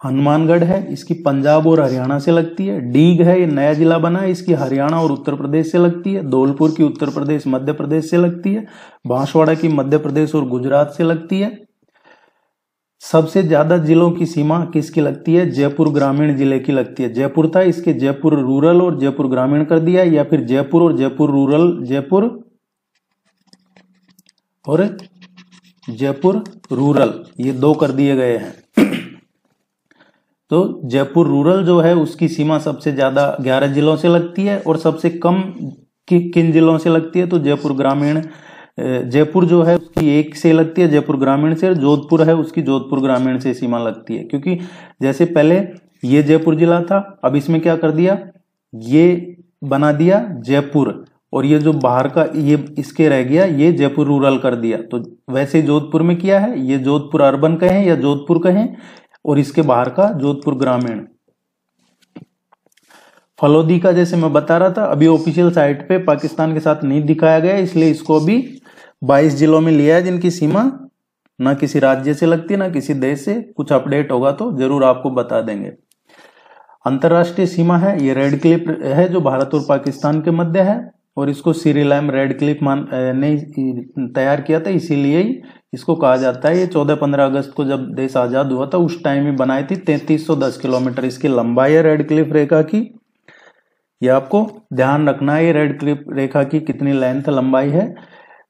Speaker 1: हनुमानगढ़ है, इसकी पंजाब और हरियाणा से लगती है। डीग है, ये नया जिला बना है, इसकी हरियाणा और उत्तर प्रदेश से लगती है। धौलपुर की उत्तर प्रदेश मध्य प्रदेश से लगती है। बांसवाड़ा की मध्य प्रदेश और गुजरात से लगती है। सबसे ज्यादा जिलों की सीमा किसकी लगती है? जयपुर ग्रामीण जिले की लगती है। जयपुर था, इसके जयपुर रूरल और जयपुर ग्रामीण कर दिया, या फिर जयपुर और जयपुर रूरल, जयपुर और जयपुर रूरल, ये दो कर दिए गए हैं। तो जयपुर रूरल जो है उसकी सीमा सबसे ज्यादा 11 जिलों से लगती है, और सबसे कम किन जिलों से लगती है? तो जयपुर ग्रामीण, जयपुर जो है उसकी 1 से लगती है जयपुर ग्रामीण से, जोधपुर है उसकी जोधपुर ग्रामीण से सीमा लगती है। क्योंकि जैसे पहले ये जयपुर जिला था, अब इसमें क्या कर दिया, ये बना दिया जयपुर, और ये जो बाहर का ये इसके रह गया, ये जयपुर रूरल कर दिया। तो वैसे जोधपुर में किया है, ये जोधपुर अर्बन कहें या जोधपुर कहें, और इसके बाहर का जोधपुर ग्रामीण। फलोदी का जैसे मैं बता रहा था, अभी ऑफिशियल साइट पे पाकिस्तान के साथ नहीं दिखाया गया, इसलिए इसको भी 22 जिलों में लिया है जिनकी सीमा ना किसी राज्य से लगती है ना किसी देश से। कुछ अपडेट होगा तो जरूर आपको बता देंगे। अंतरराष्ट्रीय सीमा है, ये रेड क्लिफ है जो भारत और पाकिस्तान के मध्य है, और इसको सिरिलैम रेड क्लिफ ने तैयार किया था, इसीलिए ही इसको कहा जाता है। ये 14-15 अगस्त को जब देश आजाद हुआ था उस टाइम में बनाई थी। 3310 किलोमीटर इसकी लंबाई है रेड क्लिफ रेखा की। ये आपको ध्यान रखना है, ये रेड क्लिफ रेखा की कितनी लेंथ लंबाई है।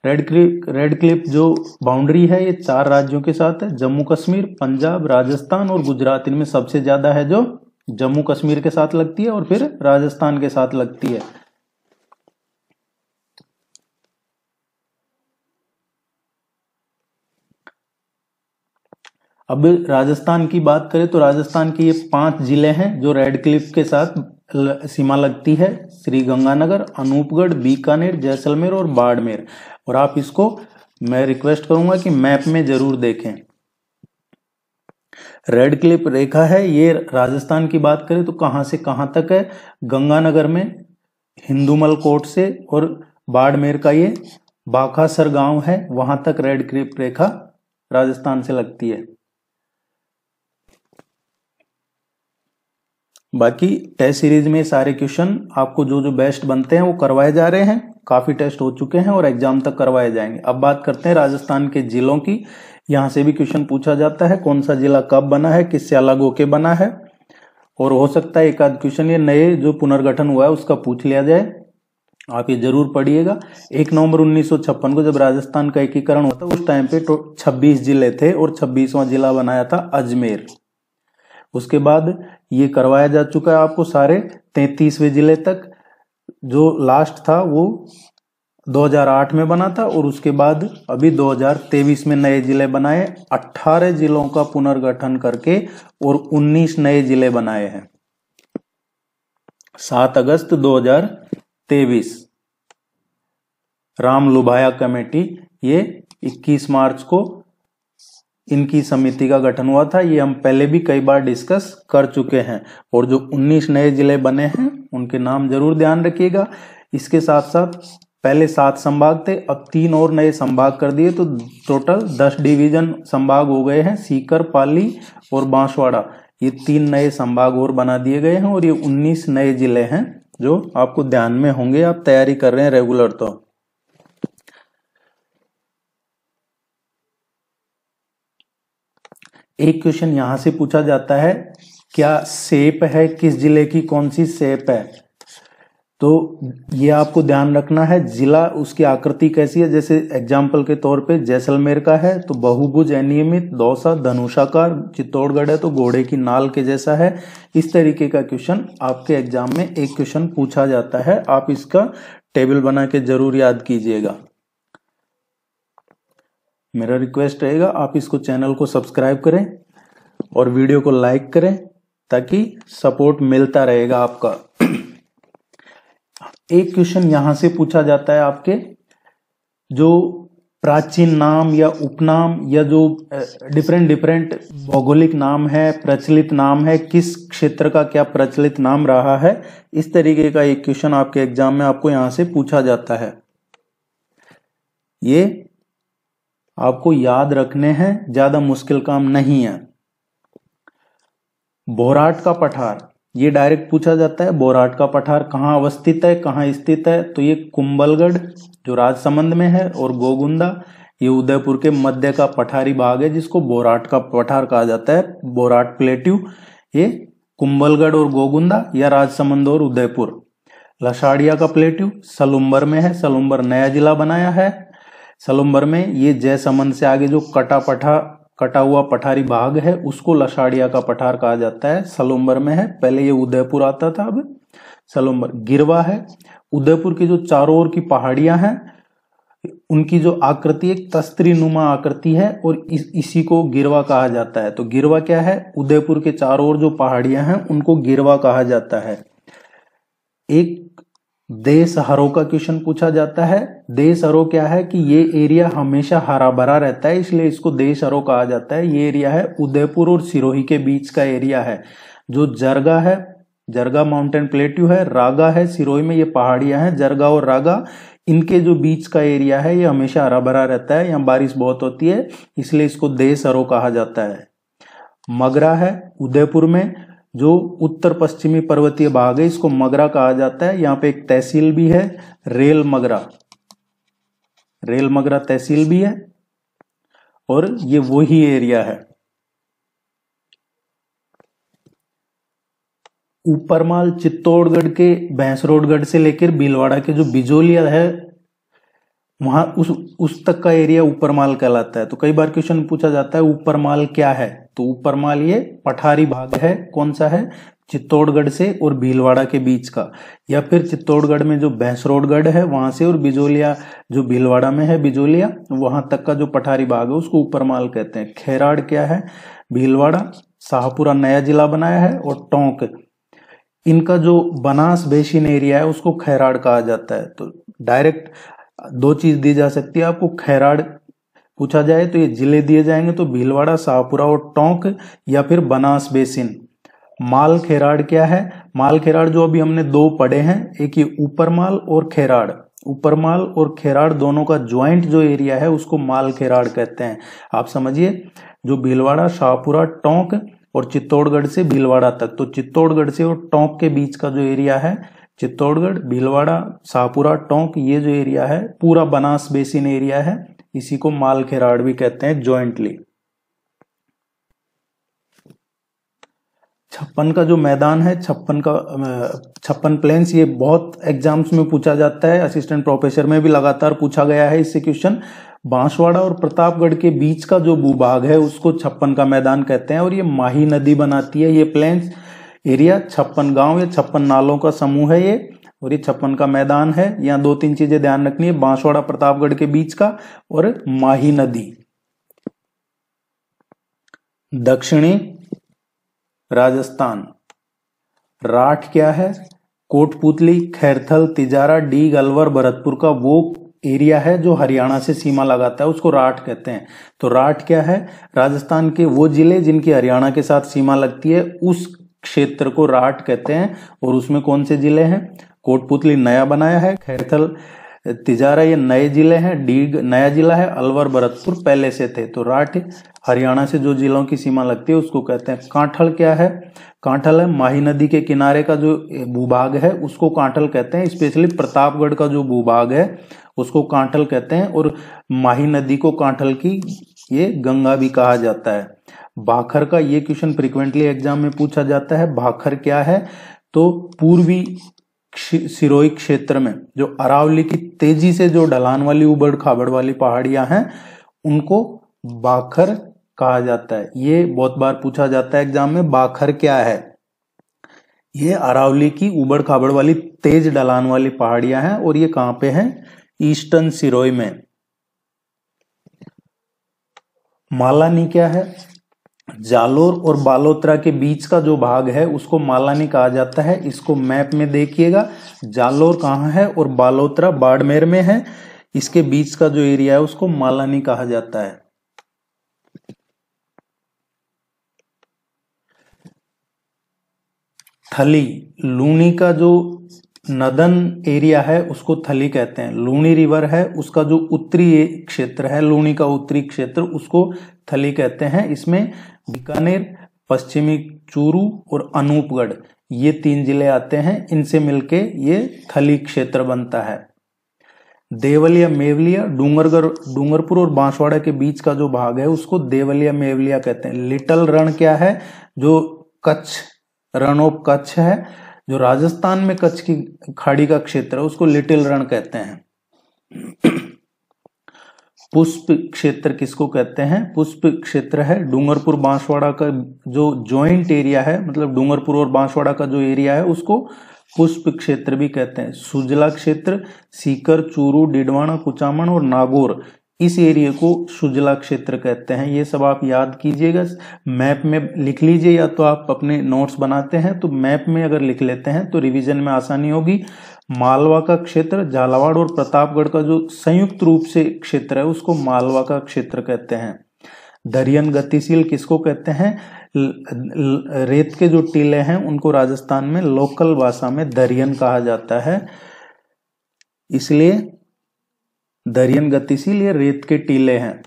Speaker 1: रेड क्लिफ जो बाउंड्री है ये 4 राज्यों के साथ है, जम्मू कश्मीर, पंजाब, राजस्थान और गुजरात। इनमें सबसे ज्यादा है जो जम्मू कश्मीर के साथ लगती है, और फिर राजस्थान के साथ लगती है। अब राजस्थान की बात करें तो राजस्थान के ये 5 जिले हैं जो रेड क्लिफ के साथ सीमा लगती है। श्री गंगानगर, अनूपगढ़, बीकानेर, जैसलमेर और बाड़मेर। और आप इसको, मैं रिक्वेस्ट करूंगा कि मैप में जरूर देखें। रेड क्लिफ रेखा है, ये राजस्थान की बात करें तो कहां से कहां तक है? गंगानगर में हिंदूमल कोट से, और बाड़मेर का ये बाखासर गांव है, वहां तक रेड क्लिफ रेखा राजस्थान से लगती है। बाकी टेस्ट सीरीज में सारे क्वेश्चन आपको जो जो बेस्ट बनते हैं वो करवाए जा रहे हैं। काफी टेस्ट हो चुके हैं और एग्जाम तक करवाए जाएंगे। अब बात करते हैं राजस्थान के जिलों की। यहाँ से भी क्वेश्चन पूछा जाता है, कौन सा जिला कब बना है, किससे अलग होके बना है, और हो सकता है एक आध क्वेश्चन ये नए जो पुनर्गठन हुआ है उसका पूछ लिया जाए। आप ये जरूर पढ़िएगा। 1 नवंबर 1956 को जब राजस्थान का एकीकरण हुआ था उस टाइम पे 26 जिले थे, और 26वां जिला बनाया था अजमेर। उसके बाद ये करवाया जा चुका है आपको सारे 33वें जिले तक। जो लास्ट था वो 2008 में बना था, और उसके बाद अभी 2023 में नए जिले बनाए। 18 जिलों का पुनर्गठन करके और 19 नए जिले बनाए हैं। 7 अगस्त 2023 राम लुभाया कमेटी, ये 21 मार्च को इनकी समिति का गठन हुआ था। ये हम पहले भी कई बार डिस्कस कर चुके हैं। और जो 19 नए जिले बने हैं उनके नाम जरूर ध्यान रखिएगा। इसके साथ साथ पहले 7 संभाग थे, अब 3 और नए संभाग कर दिए, तो टोटल 10 डिवीजन संभाग हो गए हैं। सीकर, पाली और बांसवाड़ा, ये 3 नए संभाग और बना दिए गए हैं, और ये 19 नए जिले हैं जो आपको ध्यान में होंगे। आप तैयारी कर रहे हैं रेगुलर तो। एक क्वेश्चन यहां से पूछा जाता है, क्या सेप है, किस जिले की कौन सी सेप है? तो ये आपको ध्यान रखना है, जिला उसकी आकृति कैसी है। जैसे एग्जाम्पल के तौर पे जैसलमेर का है तो बहुभुज अनियमित, दौसा धनुषाकार, चित्तौड़गढ़ है तो घोड़े की नाल के जैसा है। इस तरीके का क्वेश्चन आपके एग्जाम में एक क्वेश्चन पूछा जाता है। आप इसका टेबल बना के जरूर याद कीजिएगा। मेरा रिक्वेस्ट रहेगा आप इसको चैनल को सब्सक्राइब करें और वीडियो को लाइक करें ताकि सपोर्ट मिलता रहेगा आपका। एक क्वेश्चन यहां से पूछा जाता है आपके, जो प्राचीन नाम या उपनाम या जो डिफरेंट भौगोलिक नाम है, प्रचलित नाम है, किस क्षेत्र का क्या प्रचलित नाम रहा है, इस तरीके का एक क्वेश्चन आपके एग्जाम में आपको यहां से पूछा जाता है। ये आपको याद रखने हैं, ज्यादा मुश्किल काम नहीं है। बोराट का पठार, ये डायरेक्ट पूछा जाता है। बोराट का पठार कहाँ अवस्थित है, कहाँ स्थित है, तो ये कुंभलगढ़ जो राजसमंद में है, और गोगुंदा ये उदयपुर के मध्य का पठारी भाग है जिसको बोराट का पठार कहा जाता है। बोराट प्लेट्यू ये कुंभलगढ़ और गोगुंदा या राजसमंद और उदयपुर। लसाड़िया का प्लेट्यू सलुम्बर में है, सलुम्बर नया जिला बनाया है। सलुम्बर में ये जयसमंद से आगे जो कटा हुआ पठारी भाग है उसको लसाड़िया का पठार कहा जाता है, सलुम्बर में है। पहले ये उदयपुर आता था, अब सलुम्बर। गिरवा है, उदयपुर की जो चारों ओर की पहाड़ियां हैं उनकी जो आकृति एक तस्त्री नुमा आकृति है और इसी को गिरवा कहा जाता है। तो गिरवा क्या है, उदयपुर के चारों ओर जो पहाड़ियां हैं उनको गिरवा कहा जाता है। एक देश हरो का क्वेश्चन पूछा जाता है। देश हरो क्या है कि ये एरिया हमेशा हरा भरा रहता है, इसलिए इसको देश हरो कहा जाता है। ये एरिया है उदयपुर और सिरोही के बीच का एरिया है। जो जरगा है, जरगा माउंटेन प्लेट्यू है, रागा है, सिरोही में ये पहाड़ियां हैं, जरगा और रागा, इनके जो बीच का एरिया है ये हमेशा हरा भरा रहता है, यहाँ बारिश बहुत होती है, इसलिए इसको देश हरो कहा जाता है। मगरा है, उदयपुर में जो उत्तर पश्चिमी पर्वतीय भाग है इसको मगरा कहा जाता है। यहाँ पे एक तहसील भी है, रेल मगरा, रेल मगरा तहसील भी है, और ये वही एरिया है। ऊपरमाल चित्तौड़गढ़ के भैंसरोडगढ़ से लेकर भीलवाड़ा के जो बिजोलिया है वहां उस तक का एरिया ऊपरमाल कहलाता है। तो कई बार क्वेश्चन पूछा जाता है ऊपरमाल क्या है, तो ऊपरमाल ये पठारी भाग है। कौन सा है, चित्तौड़गढ़ से और भीलवाड़ा के बीच का, या फिर चित्तौड़गढ़ में जो भैंसरोडगढ़ है वहां से और बिजोलिया जो भीलवाड़ा में है बिजोलिया, वहां तक का जो पठारी भाग है उसको ऊपरमाल कहते हैं। खैराड़ क्या है, भीलवाड़ा, शाहपुरा नया जिला बनाया है, और टोंक, इनका जो बनास बेसिन एरिया है उसको खैराड़ कहा जाता है। तो डायरेक्ट दो चीज दी जा सकती है आपको, खैराड़ पूछा जाए तो ये जिले दिए जाएंगे, तो भीलवाड़ा, शाहपुरा और टोंक, या फिर बनास बेसिन। माल खैराड़ क्या है, माल खैराड़ जो अभी हमने दो पढ़े हैं, एक ये ऊपरमाल और खैराड़, ऊपरमाल और खैराड़ दोनों का ज्वाइंट जो एरिया है उसको माल खैराड़ कहते हैं। आप समझिए, जो भीलवाड़ा, शाहपुरा, टोंक और चित्तौड़गढ़ से भीलवाड़ा तक, तो चित्तौड़गढ़ से और टोंक के बीच का जो एरिया है, चित्तौड़गढ़, भीलवाड़ा, शाहपुरा, टोंक, ये जो एरिया है पूरा बनास बेसिन एरिया है, इसी को माल खैराड़ भी कहते हैं ज्वाइंटली। 56 का जो मैदान है, 56 प्लेन्स, ये बहुत एग्जाम्स में पूछा जाता है, असिस्टेंट प्रोफेसर में भी लगातार पूछा गया है इससे क्वेश्चन। बांसवाड़ा और प्रतापगढ़ के बीच का जो भूभाग है उसको 56 का मैदान कहते हैं, और ये माही नदी बनाती है ये प्लेन्स एरिया। 56 गांव या 56 नालों का समूह है ये, और ये 56 का मैदान है। यहाँ दो तीन चीजें ध्यान रखनी है, बांसवाड़ा प्रतापगढ़ के बीच का और माही नदी। दक्षिणी राजस्थान, राठ क्या है, कोटपुतली, खैरथल, तिजारा, डीग, अलवर, भरतपुर का वो एरिया है जो हरियाणा से सीमा लगाता है, उसको राठ कहते हैं। तो राठ क्या है, राजस्थान के वो जिले जिनकी हरियाणा के साथ सीमा लगती है उस क्षेत्र को राठ कहते हैं। और उसमें कौन से जिले हैं, कोटपुतली नया बनाया है, खैरथल, तिजारा ये नए जिले हैं, डीग नया जिला है, अलवर, भरतपुर पहले से थे। तो राठ हरियाणा से जो जिलों की सीमा लगती है उसको कहते हैं। कांठल क्या है, कांठल है माही नदी के किनारे का जो भूभाग है उसको कांठल कहते हैं। स्पेशली प्रतापगढ़ का जो भूभाग है उसको कांठल कहते हैं, और माही नदी को कांठल की ये गंगा भी कहा जाता है। भाखर का ये क्वेश्चन फ्रीक्वेंटली एग्जाम में पूछा जाता है। भाखर क्या है, तो पूर्वी सिरोही क्षेत्र में जो अरावली की तेजी से जो ढलान वाली उबड़ खाबड़ वाली पहाड़ियां हैं उनको भाखर कहा जाता है। ये बहुत बार पूछा जाता है एग्जाम में, भाखर क्या है, ये अरावली की उबड़ खाबड़ वाली तेज ढलान वाली पहाड़ियां हैं, और ये कहां पे हैं, ईस्टर्न सिरोही में। मालानी क्या है, जालोर और बालोतरा के बीच का जो भाग है उसको मालानी कहा जाता है। इसको मैप में देखिएगा, जालोर कहाँ है और बालोतरा बाड़मेर में है, इसके बीच का जो एरिया है उसको मालानी कहा जाता है। थली, लूनी का जो नदन एरिया है उसको थली कहते हैं। लूनी रिवर है उसका जो उत्तरी क्षेत्र है, लूनी का उत्तरी क्षेत्र, उसको थली कहते हैं। इसमें बीकानेर, पश्चिमी चूरू और अनूपगढ़, ये 3 जिले आते हैं। इनसे मिलके ये थली क्षेत्र बनता है। देवलिया मेवलिया डूंगरपुर और बांसवाड़ा के बीच का जो भाग है उसको देवलिया मेवलिया कहते हैं। लिटिल रण क्या है? जो कच्छ, रण ऑफ कच्छ है, जो राजस्थान में कच्छ की खाड़ी का क्षेत्र है उसको लिटिल रण कहते हैं। पुष्प क्षेत्र किसको कहते हैं? पुष्प क्षेत्र है डूंगरपुर बांसवाड़ा का जो ज्वाइंट एरिया है, मतलब डूंगरपुर और बांसवाड़ा का जो एरिया है उसको पुष्प क्षेत्र भी कहते हैं। सुजला क्षेत्र सीकर, चूरू, डिडवाना, कुचामन और नागौर, इस एरिया को सुजला क्षेत्र कहते हैं। ये सब आप याद कीजिएगा, मैप में लिख लीजिए, या तो आप अपने नोट्स बनाते हैं तो मैप में अगर लिख लेते हैं तो रिवीजन में आसानी होगी। मालवा का क्षेत्र झालावाड़ और प्रतापगढ़ का जो संयुक्त रूप से क्षेत्र है उसको मालवा का क्षेत्र कहते हैं। दरियन गतिशील किसको कहते हैं? रेत के जो टीले हैं उनको राजस्थान में लोकल भाषा में दरियन कहा जाता है, इसलिए दरियन गतिशील ये रेत के टीले हैं।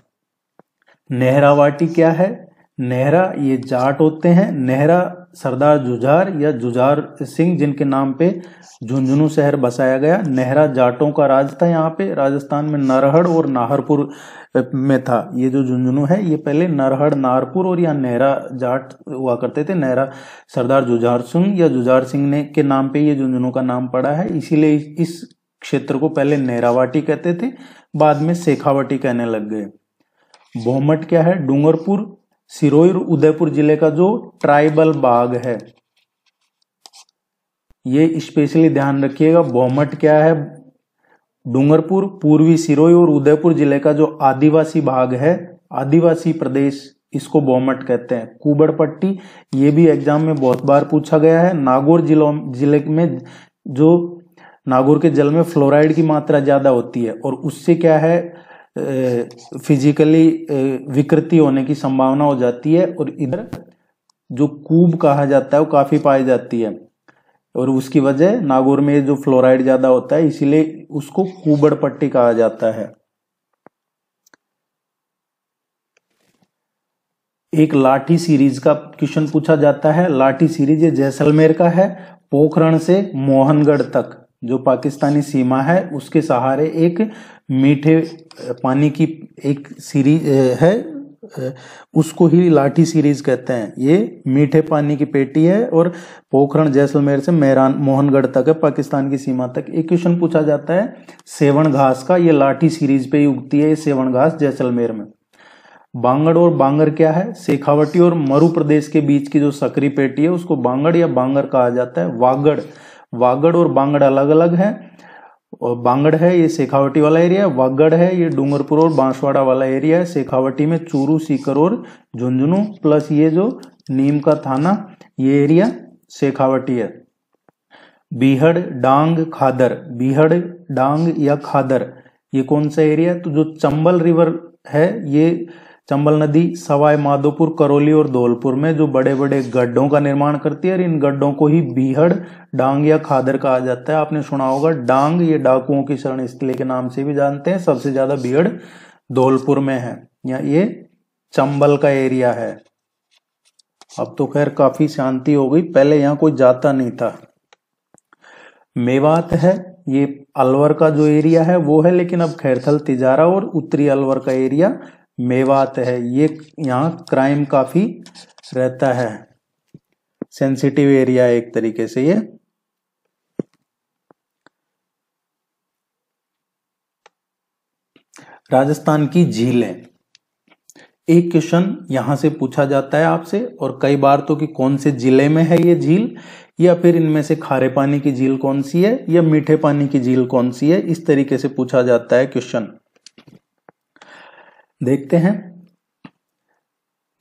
Speaker 1: नेहरावाटी क्या है? नेहरा ये जाट होते हैं। नेहरा सरदार जुझार या जुझार सिंह जिनके नाम पे झुंझुनू शहर बसाया गया। नेहरा जाटों का राज था यहाँ पे। राजस्थान में नरहड़ और नाहरपुर में था। ये जो झुंझुनू है ये पहले नरहड़, नाहरपुर और यहाँ नेहरा जाट हुआ करते थे। नेहरा सरदार जुझार सिंह या जुझार सिंह ने के नाम पे ये झुंझुनू का नाम पड़ा है, इसीलिए इस क्षेत्र को पहले नेहरावाटी कहते थे, बाद में शेखावाटी कहने लग गए। भोमट क्या है? डूंगरपुर, सिरोही और उदयपुर जिले का जो ट्राइबल भाग है, ये स्पेशली ध्यान रखिएगा। भोमट क्या है? डूंगरपुर, पूर्वी सिरोही और उदयपुर जिले का जो आदिवासी भाग है, आदिवासी प्रदेश, इसको भोमट कहते हैं। कुबड़ पट्टी, ये भी एग्जाम में बहुत बार पूछा गया है। नागौर जिले में जो नागौर के जल में फ्लोराइड की मात्रा ज्यादा होती है और उससे क्या है फिजिकली विकृति होने की संभावना हो जाती है, और इधर जो कूब कहा जाता है वो काफी पाई जाती है, और उसकी वजह नागौर में जो फ्लोराइड ज्यादा होता है इसीलिए उसको कुबड़ पट्टी कहा जाता है। एक लाठी सीरीज का क्वेश्चन पूछा जाता है। लाठी सीरीज ये जैसलमेर का है। पोखरण से मोहनगढ़ तक जो पाकिस्तानी सीमा है उसके सहारे एक मीठे पानी की एक सीरीज है, उसको ही लाठी सीरीज कहते हैं। ये मीठे पानी की पेटी है और पोखरण जैसलमेर से मेहरान मोहनगढ़ तक है, पाकिस्तान की सीमा तक। एक क्वेश्चन पूछा जाता है सेवन घास का, ये लाठी सीरीज पे ही उगती है ये सेवन घास जैसलमेर में। बांगड़ और बांगर क्या है? शेखावटी और मरु प्रदेश के बीच की जो सकरी पेटी है उसको बांगड़ या बांगर कहा जाता है। वागड़ और बांगड़ अलग अलग है, और बांगड़ है ये शेखावटी वाला एरिया, वागड़ है ये डूंगरपुर और बांसवाड़ा वाला एरिया है। शेखावटी में चूरू, सीकर और झुंझुनू प्लस ये जो नीम का थाना, ये एरिया शेखावटी है। बीहड़, डांग, खादर, बीहड़, डांग या खादर, ये कौन सा एरिया है? तो जो चंबल रिवर है, ये चंबल नदी सवाई माधोपुर, करौली और धौलपुर में जो बड़े बड़े गड्ढों का निर्माण करती है, और इन गड्ढों को ही बीहड़, डांग या खादर कहा जाता है। आपने सुना होगा डांग, ये डाकुओं की शरण स्थली के नाम से भी जानते हैं। सबसे ज्यादा बीहड़ धौलपुर में है, या ये चंबल का एरिया है। अब तो खैर काफी शांति हो गई, पहले यहाँ कोई जाता नहीं था। मेवात है, ये अलवर का जो एरिया है वो है, लेकिन अब खैरथल, तिजारा और उत्तरी अलवर का एरिया मेवात है। ये यहाँ क्राइम काफी रहता है, सेंसिटिव एरिया है एक तरीके से ये। राजस्थान की झीलें, एक क्वेश्चन यहां से पूछा जाता है आपसे, और कई बार तो कि कौन से जिले में है ये झील, या फिर इनमें से खारे पानी की झील कौन सी है या मीठे पानी की झील कौन सी है, इस तरीके से पूछा जाता है क्वेश्चन। देखते हैं,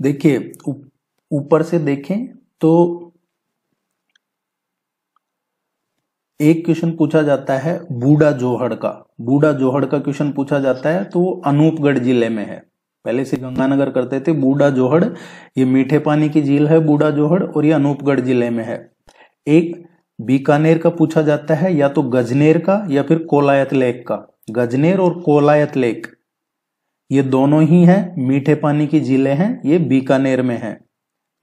Speaker 1: देखिए ऊपर से देखें तो एक क्वेश्चन पूछा जाता है बूढ़ा जोहड़ का। बूढ़ा जोहड़ का क्वेश्चन पूछा जाता है तो वो अनूपगढ़ जिले में है। पहले से गंगानगर करते थे। बूढ़ा जोहड़ ये मीठे पानी की झील है बूढ़ा जोहड़, और ये अनूपगढ़ जिले में है। एक बीकानेर का पूछा जाता है, या तो गजनेर का या फिर कोलायत लेक का। गजनेर और कोलायत लेक ये दोनों ही हैं, मीठे पानी की झीलें हैं, ये बीकानेर में है।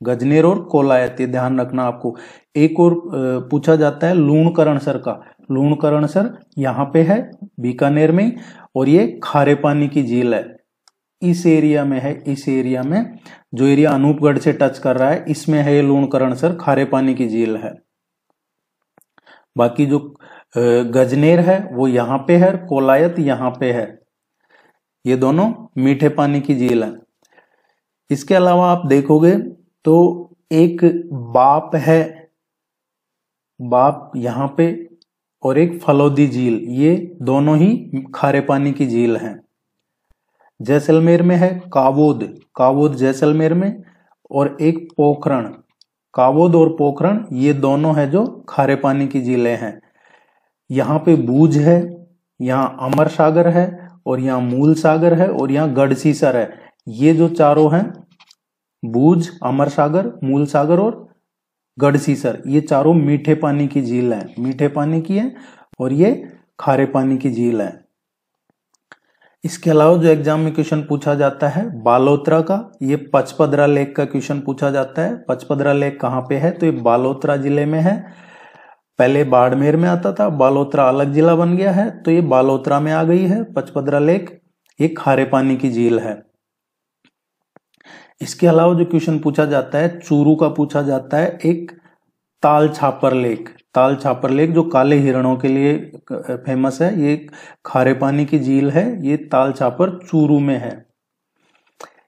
Speaker 1: गजनेर और कोलायत, ये ध्यान रखना आपको। एक और पूछा जाता है लूणकरणसर का। लूणकरणसर यहाँ पे है बीकानेर में, और ये खारे पानी की झील है, इस एरिया में है। इस एरिया में जो एरिया अनूपगढ़ से टच कर रहा है, इसमें है ये लूणकरणसर, खारे पानी की झील है। बाकी जो गजनेर है वो यहाँ पे है, कोलायत यहाँ पे है, ये दोनों मीठे पानी की झील है। इसके अलावा आप देखोगे तो एक बाप है, बाप यहाँ पे, और एक फलोदी झील, ये दोनों ही खारे पानी की झील हैं। जैसलमेर में है कावोद, कावोद जैसलमेर में, और एक पोखरण, कावोद और पोखरण ये दोनों है जो खारे पानी की झीलें हैं। यहाँ पे बूझ है, यहाँ अमर सागर है, और यहाँ मूल सागर है, और यहाँ गढ़सीसर है। ये जो चारों हैं, बूझ, अमर सागर, मूल सागर और गढ़सीसर, ये चारों मीठे पानी की झील हैं, मीठे पानी की है, और ये खारे पानी की झील है। इसके अलावा जो एग्जाम में क्वेश्चन पूछा जाता है बालोतरा का, ये पचपदरा लेक का क्वेश्चन पूछा जाता है। पचपदरा लेक कहाँ पे है, तो ये बालोतरा जिले में है। पहले बाड़मेर में आता था, बालोतरा अलग जिला बन गया है, तो ये बालोतरा में आ गई है पचपदरा लेक, ये खारे पानी की झील है। इसके अलावा जो क्वेश्चन पूछा जाता है चूरू का पूछा जाता है, एक ताल छापर लेक। ताल छापर लेक जो काले हिरणों के लिए फेमस है, ये खारे पानी की झील है, ये ताल छापर चूरू में है।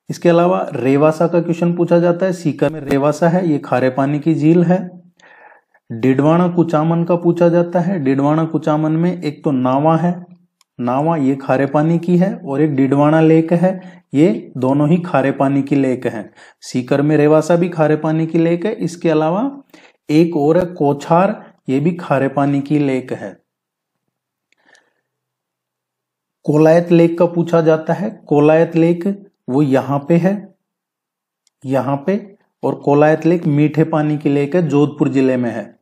Speaker 1: इसके अलावा रेवासा का क्वेश्चन पूछा जाता है, सीकर में रेवासा है, ये खारे पानी की झील है। डिडवाना कुचामन का पूछा जाता है, डिडवाना कुचामन में एक तो नावा है, नावा ये खारे पानी की है, और एक डिडवाना लेक है, ये दोनों ही खारे पानी की लेक है। सीकर में रेवासा भी खारे पानी की लेक है। इसके अलावा एक और है कोछार, ये भी खारे पानी की लेक है। कोलायत लेक का पूछा जाता है, कोलायत लेक वो यहाँ पे है, यहाँ पे, और कोलायत लेक मीठे पानी की लेक है, जोधपुर जिले में है।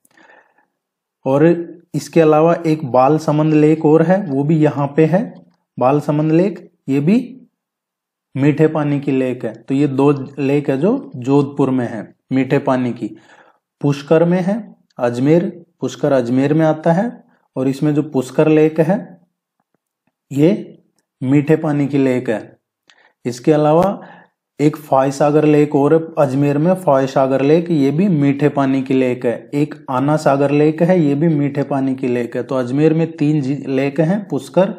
Speaker 1: और इसके अलावा एक बालसमंद लेक और है, वो भी यहाँ पे है, बालसमंद लेक, ये भी मीठे पानी की लेक है। तो ये दो लेक है जो जोधपुर में है मीठे पानी की। पुष्कर में है अजमेर, पुष्कर अजमेर में आता है, और इसमें जो पुष्कर लेक है ये मीठे पानी की लेक है। इसके अलावा एक फाय सागर लेक और अजमेर में, फाय सागर लेक, ये भी मीठे पानी की लेक है। एक आना सागर लेक है, ये भी मीठे पानी की लेक है। तो अजमेर में 3 लेक हैं, पुष्कर,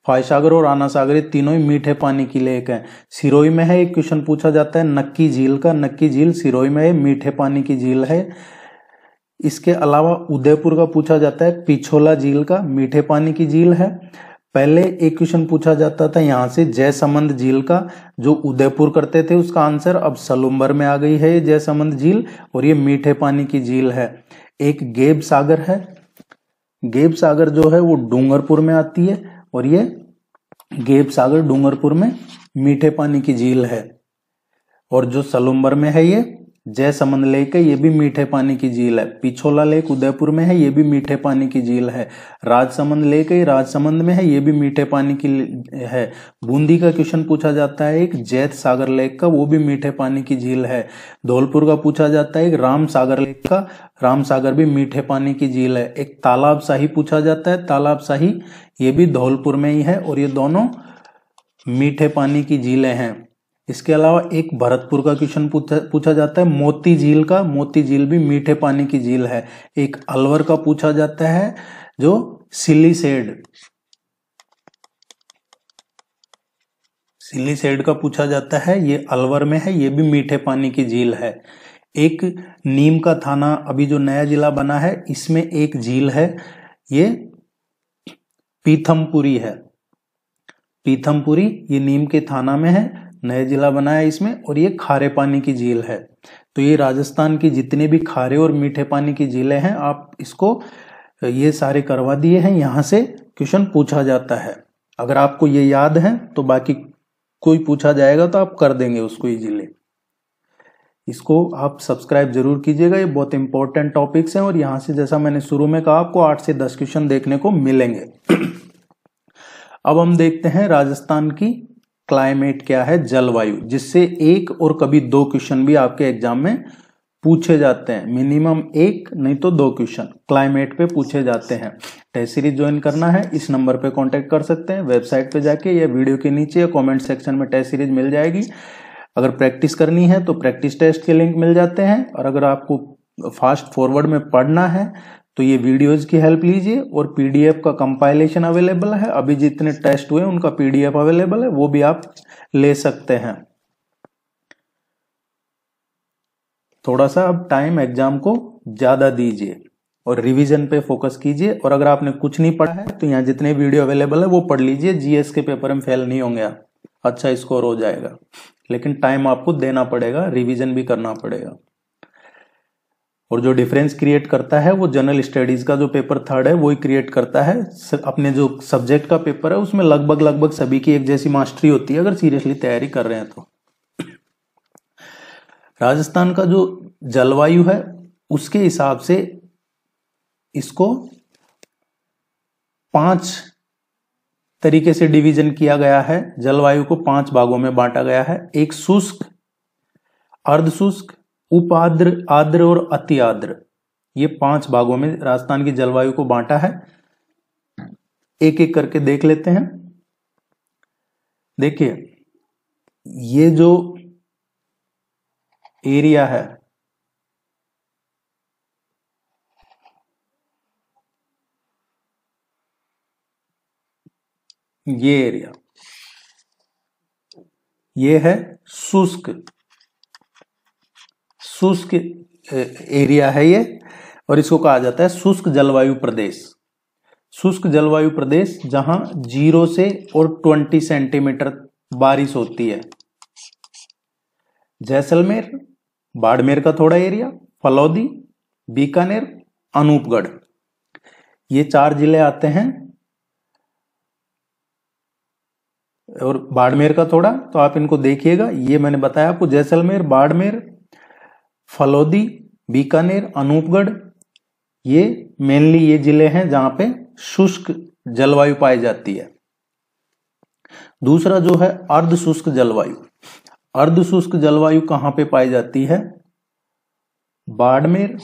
Speaker 1: फाय सागर और आना सागर, ये तीनों ही मीठे पानी की लेक है। सिरोही में है, एक क्वेश्चन पूछा जाता है नक्की झील का, नक्की झील सिरोही में है, मीठे पानी की झील है। इसके अलावा उदयपुर का पूछा जाता है पिछोला झील का, मीठे पानी की झील है। पहले एक क्वेश्चन पूछा जाता था यहाँ से जयसमंद झील का, जो उदयपुर करते थे उसका आंसर, अब सलुम्बर में आ गई है ये जयसमंद झील, और ये मीठे पानी की झील है। एक गेब सागर है, गेब सागर जो है वो डूंगरपुर में आती है, और ये गेब सागर डूंगरपुर में मीठे पानी की झील है। और जो सलुम्बर में है ये जयसमंद लेक है, ये भी मीठे पानी की झील है। पिछोला लेक उदयपुर में है, ये भी मीठे पानी की झील है। राजसमंद लेक है, राजसमंद में है, ये भी मीठे पानी की है। बूंदी का क्वेश्चन पूछा जाता है एक जैत सागर लेक का, वो भी मीठे पानी की झील है। धौलपुर का पूछा जाता है एक राम सागर लेक का, राम सागर भी मीठे पानी की झील है। एक तालाब शाही पूछा जाता है, तालाब शाही, ये भी धौलपुर में ही है, और ये दोनों मीठे पानी की झीलें हैं। इसके अलावा एक भरतपुर का क्वेश्चन पूछा जाता है मोती झील का, मोती झील भी मीठे पानी की झील है। एक अलवर का पूछा जाता है जो सिलीसेड, सिलीसेड का पूछा जाता है, ये अलवर में है, ये भी मीठे पानी की झील है। एक नीम का थाना अभी जो नया जिला बना है, इसमें एक झील है, ये पीथमपुरी है, पीथमपुरी, ये नीम के थाना में है, नया जिला बना है इसमें, और ये खारे पानी की झील है। तो ये राजस्थान की जितने भी खारे और मीठे पानी की झीलें हैं, आप इसको ये सारे करवा दिए हैं, यहाँ से क्वेश्चन पूछा जाता है। अगर आपको ये याद है तो बाकी कोई पूछा जाएगा तो आप कर देंगे उसको इजीली। इसको आप सब्सक्राइब जरूर कीजिएगा, ये बहुत इंपॉर्टेंट टॉपिक्स हैं, और यहाँ से जैसा मैंने शुरू में कहा आपको 8 से 10 क्वेश्चन देखने को मिलेंगे। अब हम देखते हैं राजस्थान की क्लाइमेट क्या है, जलवायु, जिससे एक और कभी दो क्वेश्चन भी आपके एग्जाम में पूछे जाते हैं। मिनिमम एक नहीं तो दो क्वेश्चन क्लाइमेट पे पूछे जाते हैं। टेस्ट सीरीज ज्वाइन करना है, इस नंबर पे कांटेक्ट कर सकते हैं, वेबसाइट पे जाके या वीडियो के नीचे या कमेंट सेक्शन में टेस्ट सीरीज मिल जाएगी। अगर प्रैक्टिस करनी है तो प्रैक्टिस टेस्ट के लिंक मिल जाते हैं, और अगर आपको फास्ट फॉरवर्ड में पढ़ना है तो ये वीडियोज की हेल्प लीजिए, और पीडीएफ का कंपाइलेशन अवेलेबल है। अभी जितने टेस्ट हुए उनका पीडीएफ अवेलेबल है, वो भी आप ले सकते हैं। थोड़ा सा अब टाइम एग्जाम को ज्यादा दीजिए और रिवीजन पे फोकस कीजिए। और अगर आपने कुछ नहीं पढ़ा है तो यहाँ जितने वीडियो अवेलेबल है वो पढ़ लीजिए। जीएस के पेपर में फेल नहीं होंगे आप, अच्छा स्कोर हो जाएगा, लेकिन टाइम आपको देना पड़ेगा, रिवीजन भी करना पड़ेगा। और जो डिफरेंस क्रिएट करता है वो जनरल स्टडीज का जो पेपर 3rd है वही क्रिएट करता है। अपने जो सब्जेक्ट का पेपर है उसमें लगभग सभी की एक जैसी मास्टरी होती है, अगर सीरियसली तैयारी कर रहे हैं तो। राजस्थान का जो जलवायु है उसके हिसाब से इसको 5 तरीके से डिवीजन किया गया है। जलवायु को 5 भागों में बांटा गया है। एक शुष्क, अर्धशुष्क, उपाद्र, आर्द्र और अति आर्द्र, ये 5 भागों में राजस्थान की जलवायु को बांटा है। एक एक करके देख लेते हैं। देखिए, ये जो एरिया है ये एरिया, ये है शुष्क एरिया है ये, और इसको कहा जाता है शुष्क जलवायु प्रदेश। शुष्क जलवायु प्रदेश जहां 0 से और 20 सेंटीमीटर बारिश होती है। जैसलमेर, बाड़मेर का थोड़ा एरिया, फलौदी, बीकानेर, अनूपगढ़, ये 4 जिले आते हैं। और बाड़मेर का थोड़ा, तो आप इनको देखिएगा, ये मैंने बताया आपको, जैसलमेर, बाड़मेर, फलौदी, बीकानेर, अनूपगढ़, ये मेनली ये जिले हैं जहां पे शुष्क जलवायु पाई जाती है। दूसरा जो है अर्धशुष्क जलवायु। अर्धशुष्क जलवायु कहां पे पाई जाती है? बाड़मेर,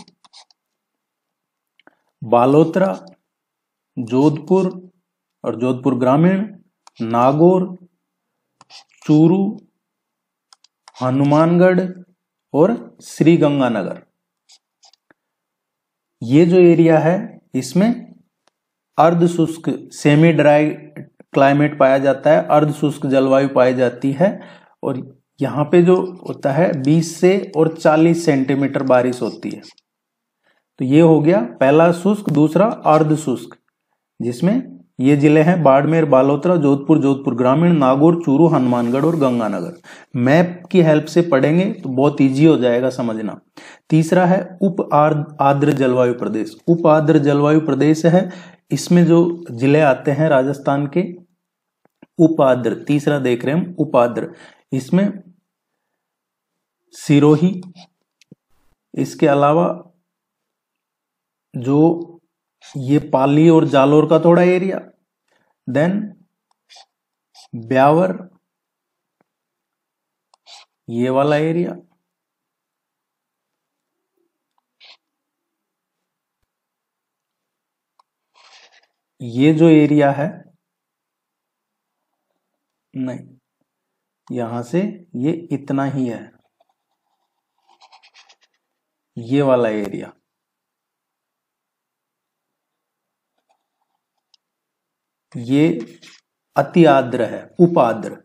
Speaker 1: बालोतरा, जोधपुर और जोधपुर ग्रामीण, नागौर, चूरू, हनुमानगढ़ और श्रीगंगानगर, ये जो एरिया है इसमें अर्धशुष्क सेमी ड्राई क्लाइमेट पाया जाता है, अर्धशुष्क जलवायु पाई जाती है। और यहाँ पे जो होता है 20 से और 40 सेंटीमीटर बारिश होती है। तो ये हो गया पहला शुष्क। दूसरा अर्धशुष्क, जिसमें ये जिले हैं बाड़मेर, बालोतरा, जोधपुर, जोधपुर ग्रामीण, नागौर, चूरू, हनुमानगढ़ और गंगानगर। मैप की हेल्प से पढ़ेंगे तो बहुत इजी हो जाएगा समझना। तीसरा है उप आर्द्र जलवायु प्रदेश। उप आर्द्र जलवायु प्रदेश है, इसमें जो जिले आते हैं राजस्थान के उप आर्द्र, तीसरा देख रहे हैं हम उप आर्द्र, इसमें सिरोही, इसके अलावा जो ये पाली और जालोर का थोड़ा एरिया, देन ब्यावर, ये वाला एरिया, ये जो एरिया है, नहीं, यहां से ये इतना ही है, ये वाला एरिया, ये अति आर्द्र है, उपाद्र,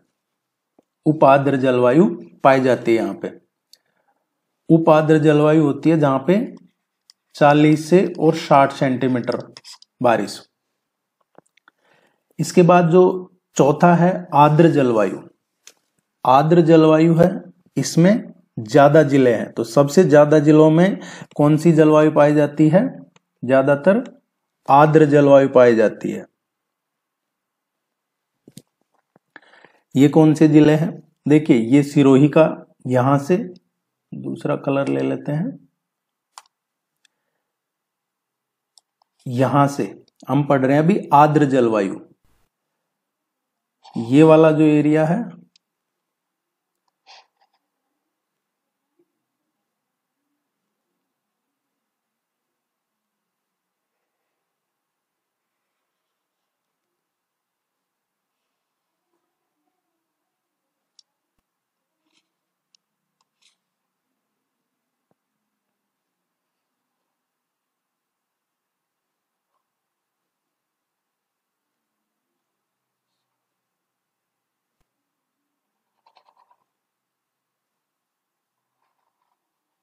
Speaker 1: उपाद्र जलवायु पाई जाती है। यहां पे उपाद्र जलवायु होती है जहां पे 40 से और 60 सेंटीमीटर बारिश। इसके बाद जो चौथा है आर्द्र जलवायु। आर्द्र जलवायु है, इसमें ज्यादा जिले हैं। तो सबसे ज्यादा जिलों में कौन सी जलवायु पाई जाती है? ज्यादातर आर्द्र जलवायु पाई जाती है। ये कौन से जिले हैं? देखिए, ये सिरोही का, यहां से दूसरा कलर ले लेते हैं, यहां से हम पढ़ रहे हैं अभी आर्द्र जलवायु। ये वाला जो एरिया है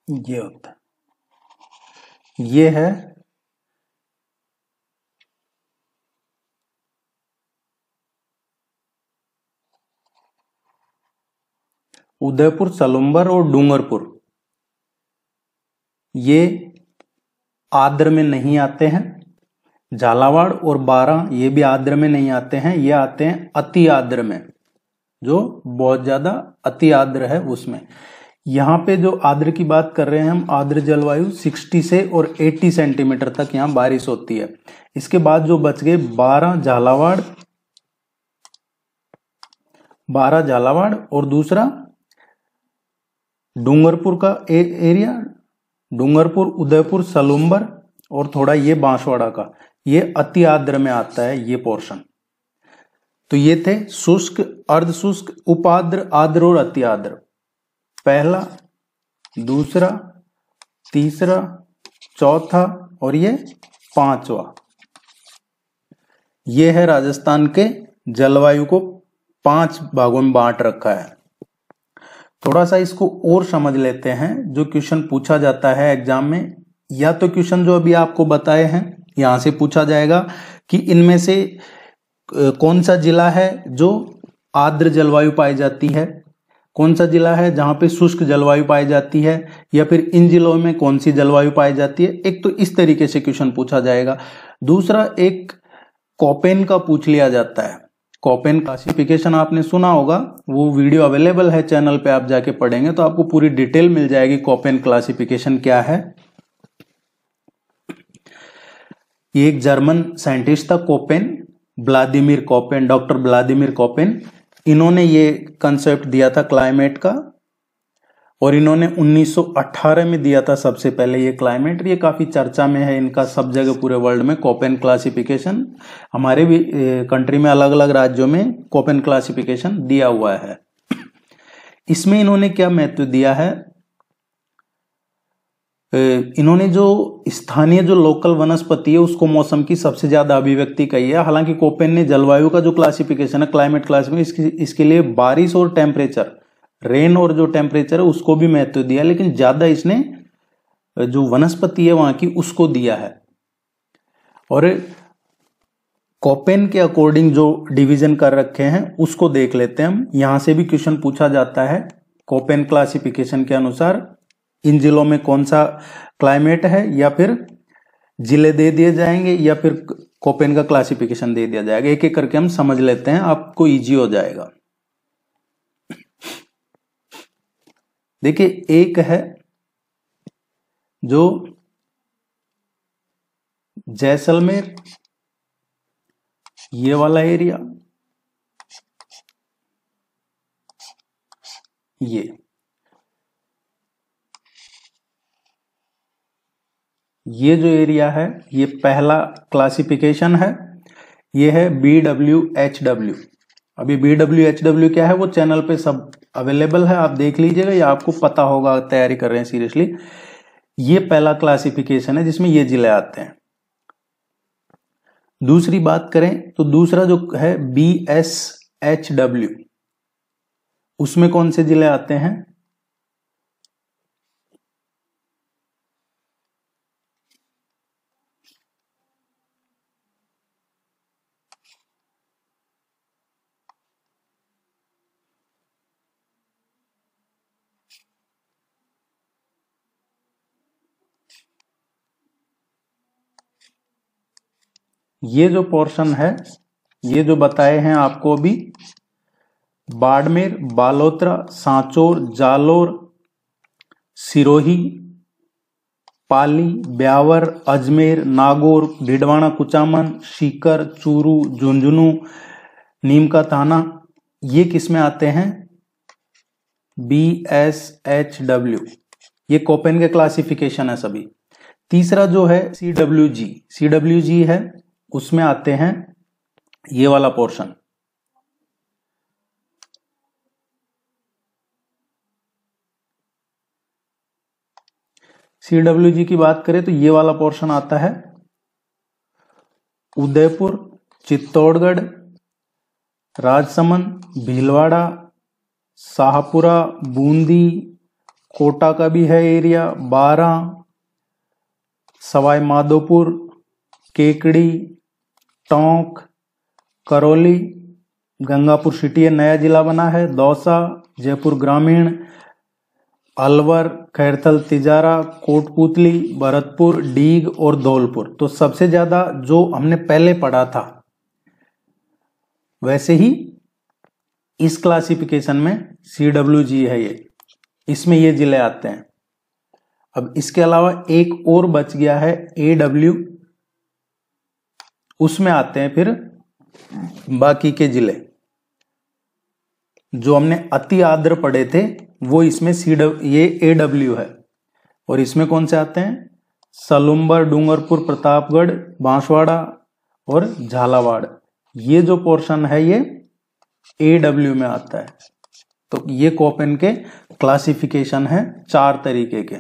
Speaker 1: ये होता है, ये है उदयपुर, सलुम्बर और डूंगरपुर। ये आर्द्र में नहीं आते हैं। झालावाड़ और बारां ये भी आर्द्र में नहीं आते हैं, ये आते हैं अति आर्द्र में, जो बहुत ज्यादा अति आर्द्र है उसमें। यहाँ पे जो आर्द्र की बात कर रहे हैं हम, आर्द्र जलवायु 60 से और 80 सेंटीमीटर तक यहाँ बारिश होती है। इसके बाद जो बच गए 12 झालावाड़ और दूसरा डूंगरपुर का एरिया, डूंगरपुर, उदयपुर, सलुम्बर और थोड़ा ये बांसवाड़ा का, ये अति आर्द्र में आता है ये पोर्शन। तो ये थे शुष्क, अर्धशुष्क, उपाद्र, आर्द्र और अति आर्द्र। पहला, दूसरा, तीसरा, चौथा और ये पांचवा। ये है राजस्थान के जलवायु को 5 भागों में बांट रखा है। थोड़ा सा इसको और समझ लेते हैं। जो क्वेश्चन पूछा जाता है एग्जाम में, या तो क्वेश्चन जो अभी आपको बताए हैं यहां से पूछा जाएगा कि इनमें से कौन सा जिला है जो आर्द्र जलवायु पाई जाती है, कौन सा जिला है जहां पे शुष्क जलवायु पाई जाती है, या फिर इन जिलों में कौन सी जलवायु पाई जाती है। एक तो इस तरीके से क्वेश्चन पूछा जाएगा। दूसरा, एक कोपेन का पूछ लिया जाता है। कोपेन क्लासिफिकेशन आपने सुना होगा, वो वीडियो अवेलेबल है चैनल पे, आप जाके पढ़ेंगे तो आपको पूरी डिटेल मिल जाएगी कोपेन क्लासिफिकेशन क्या है। ये एक जर्मन साइंटिस्ट था Koppen, Vladimir Koppen, doctor Vladimir Koppen. इन्होंने ये कंसेप्ट दिया था क्लाइमेट का, और इन्होंने 1918 में दिया था सबसे पहले ये क्लाइमेट। ये काफी चर्चा में है इनका सब जगह पूरे वर्ल्ड में, कोपेन क्लासिफिकेशन। हमारे भी कंट्री में अलग अलग राज्यों में कोपेन क्लासिफिकेशन दिया हुआ है। इसमें इन्होंने क्या महत्व दिया है, इन्होंने जो स्थानीय जो लोकल वनस्पति है उसको मौसम की सबसे ज्यादा अभिव्यक्ति कही है। हालांकि कोपेन ने जलवायु का जो क्लासिफिकेशन है, क्लाइमेट क्लासिफिकेशन, इसके लिए बारिश और टेम्परेचर, रेन और जो टेम्परेचर है उसको भी महत्व दिया, लेकिन ज्यादा इसने जो वनस्पति है वहां की उसको दिया है। और कोपेन के अकॉर्डिंग जो डिवीजन कर रखे हैं उसको देख लेते हैं हम। यहां से भी क्वेश्चन पूछा जाता है कोपेन क्लासिफिकेशन के अनुसार इन जिलों में कौन सा क्लाइमेट है, या फिर जिले दे दिए जाएंगे या फिर कोपेन का क्लासिफिकेशन दे दिया जाएगा। एक एक करके हम समझ लेते हैं, आपको इजी हो जाएगा। देखिए, एक है जो जैसलमेर, ये वाला एरिया, ये जो एरिया है ये पहला क्लासिफिकेशन है। ये है BWHW। अभी BWHW क्या है वो चैनल पे सब अवेलेबल है, आप देख लीजिएगा, या आपको पता होगा, तैयारी कर रहे हैं सीरियसली। ये पहला क्लासिफिकेशन है जिसमें ये जिले आते हैं। दूसरी बात करें तो दूसरा जो है BSHW, उसमें कौन से जिले आते हैं, ये जो पोर्शन है, ये जो बताए हैं आपको अभी, बाड़मेर, बालोतरा, सांचौर, जालोर, सिरोही, पाली, ब्यावर, अजमेर, नागौर, भिडवाना, कुचामन, सीकर, चूरू, झुंझुनू, नीम का थाना, ये किस में आते हैं, BSHW। ये कोपेन के क्लासिफिकेशन है सभी। तीसरा जो है CWG है, उसमें आते हैं ये वाला पोर्शन। CWG की बात करें तो ये वाला पोर्शन आता है उदयपुर, चित्तौड़गढ़, राजसमंद, भीलवाड़ा, शाहपुरा, बूंदी, कोटा का भी है एरिया, बारा, सवाई माधोपुर, केकड़ी, टोंक, करौली, गंगापुर सिटी है, नया जिला बना है, दौसा, जयपुर ग्रामीण, अलवर, खैरथल, तिजारा, कोटपुतली, भरतपुर, डीग और धौलपुर। तो सबसे ज्यादा जो हमने पहले पढ़ा था वैसे ही इस क्लासिफिकेशन में CWG है, ये इसमें ये जिले आते हैं। अब इसके अलावा एक और बच गया है AW, उसमें आते हैं फिर बाकी के जिले। जो हमने अति आर्द्र पढ़े थे वो इसमें ये AW है। और इसमें कौन से आते हैं? सलुम्बर, डूंगरपुर, प्रतापगढ़, बांसवाड़ा और झालावाड़। ये जो पोर्शन है ये AW में आता है। तो ये कोपेन के क्लासिफिकेशन है 4 तरीके के,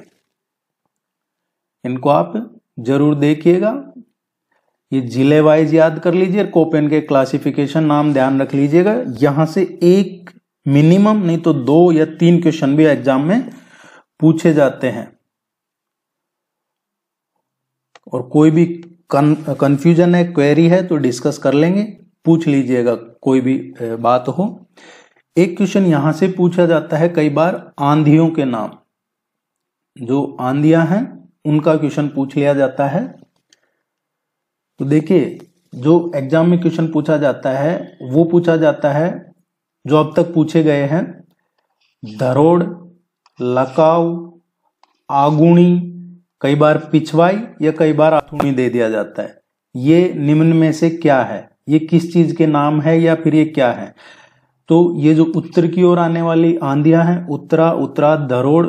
Speaker 1: इनको आप जरूर देखिएगा। ये जिले वाइज याद कर लीजिए, कोपेन के क्लासिफिकेशन नाम ध्यान रख लीजिएगा। यहां से एक मिनिमम नहीं तो 2 या 3 क्वेश्चन भी एग्जाम में पूछे जाते हैं। और कोई भी कंफ्यूजन है, क्वेरी है तो डिस्कस कर लेंगे, पूछ लीजिएगा कोई भी बात हो। एक क्वेश्चन यहां से पूछा जाता है कई बार, आंधियों के नाम। जो आंधियां हैं उनका क्वेश्चन पूछ लिया जाता है। तो देखिए, जो एग्जाम में क्वेश्चन पूछा जाता है वो पूछा जाता है जो अब तक पूछे गए हैं, धरोड़, लकाऊ, आगुणी, कई बार पिछवाई या कई बार आथुनी दे दिया जाता है। ये निम्न में से क्या है? ये किस चीज के नाम है या फिर ये क्या है? तो ये जो उत्तर की ओर आने वाली आंधियां हैं, उत्तरा, उत्तरा, धरोड़,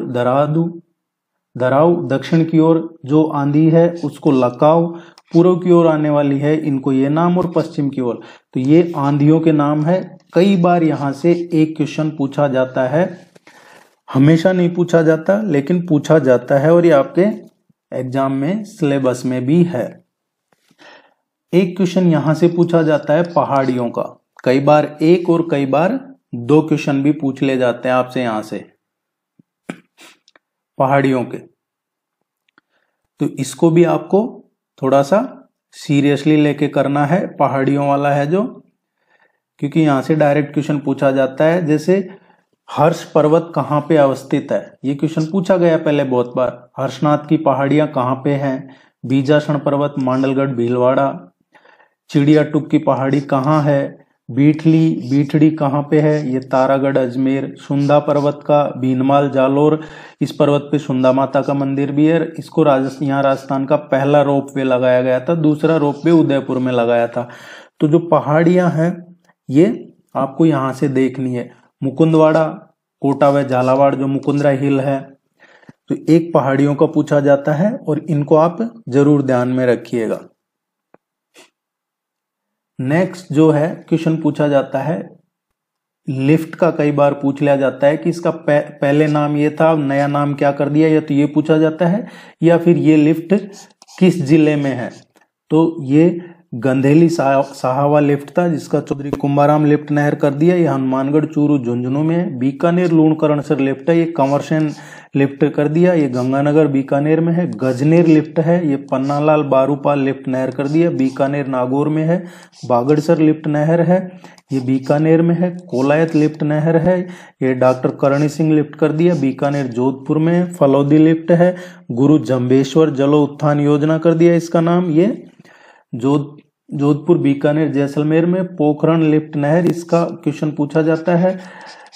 Speaker 1: धराऊ, दक्षिण की ओर जो आंधी है उसको लकाऊ, पूर्व की ओर आने वाली है इनको ये नाम, और पश्चिम की ओर। तो ये आंधियों के नाम है। कई बार यहां से एक क्वेश्चन पूछा जाता है, हमेशा नहीं पूछा जाता लेकिन पूछा जाता है, और ये आपके एग्जाम में सिलेबस में भी है। एक क्वेश्चन यहां से पूछा जाता है पहाड़ियों का। कई बार एक और कई बार 2 क्वेश्चन भी पूछ ले जाते हैं आपसे यहां से पहाड़ियों के। तो इसको भी आपको थोड़ा सा सीरियसली लेके करना है, पहाड़ियों वाला है जो, क्योंकि यहां से डायरेक्ट क्वेश्चन पूछा जाता है। जैसे हर्ष पर्वत कहाँ पे अवस्थित है, ये क्वेश्चन पूछा गया पहले बहुत बार। हर्षनाथ की पहाड़ियां कहाँ पे हैं? बीजासन पर्वत, मांडलगढ़, भीलवाड़ा। चिड़िया टुक की पहाड़ी कहाँ है? बीठड़ी कहाँ पे है? ये तारागढ़, अजमेर। सुंदा पर्वत का भीनमाल, जालोर, इस पर्वत पे सुंदा माता का मंदिर भी है। इसको यहाँ राजस्थान का पहला रोप वे लगाया गया था, दूसरा रोप वे उदयपुर में लगाया था। तो जो पहाड़ियां हैं ये आपको यहां से देखनी है। मुकुंदवाड़ा, कोटा व झालावाड़ जो मुकुंदरा हिल है, तो एक पहाड़ियों का पूछा जाता है और इनको आप जरूर ध्यान में रखिएगा। नेक्स्ट जो है क्वेश्चन पूछा जाता है लिफ्ट का। कई बार पूछ लिया जाता है कि इसका पहले नाम ये था, नया नाम क्या कर दिया, या तो ये पूछा जाता है, या फिर ये लिफ्ट किस जिले में है। तो ये गंधेली साहावा लिफ्ट था जिसका चौधरी कुंभाराम लिफ्ट नहर कर दिया, ये हनुमानगढ़, चूरू, झुंझुनू में है। बीकानेर लूणकरणसर लिफ्ट है, ये कंवरसेन लिफ्ट कर दिया, ये गंगानगर बीकानेर में है। गजनेर लिफ्ट है, ये पन्नालाल बारूपाल लिफ्ट नहर कर दिया, बीकानेर नागौर में है। बागड़सर लिफ्ट नहर है, ये बीकानेर में है। कोलायत लिफ्ट नहर है, ये डॉक्टर करणी सिंह लिफ्ट कर दिया, बीकानेर जोधपुर में। फलौदी लिफ्ट है, गुरु जम्बेश्वर जलो उत्थान योजना कर दिया इसका नाम, ये जोधपुर, बीकानेर, जैसलमेर में। पोखरण लिफ्ट नहर, इसका क्वेश्चन पूछा जाता है।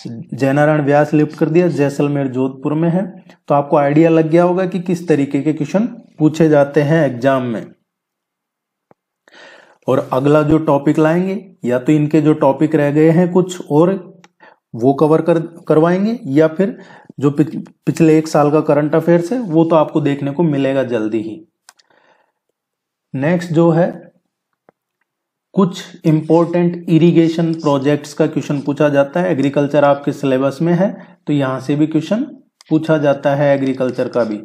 Speaker 1: जयनारायण व्यास लिफ्ट कर दिया, जैसलमेर, जोधपुर में है। तो आपको आइडिया लग गया होगा कि किस तरीके के क्वेश्चन पूछे जाते हैं एग्जाम में। और अगला जो टॉपिक लाएंगे, या तो इनके जो टॉपिक रह गए हैं कुछ और वो कवर करवाएंगे, या फिर जो पिछले 1 साल का करंट अफेयर्स है वो तो आपको देखने को मिलेगा जल्दी ही। नेक्स्ट जो है कुछ इंपॉर्टेंट इरिगेशन प्रोजेक्ट्स का क्वेश्चन पूछा जाता है। एग्रीकल्चर आपके सिलेबस में है तो यहां से भी क्वेश्चन पूछा जाता है एग्रीकल्चर का भी,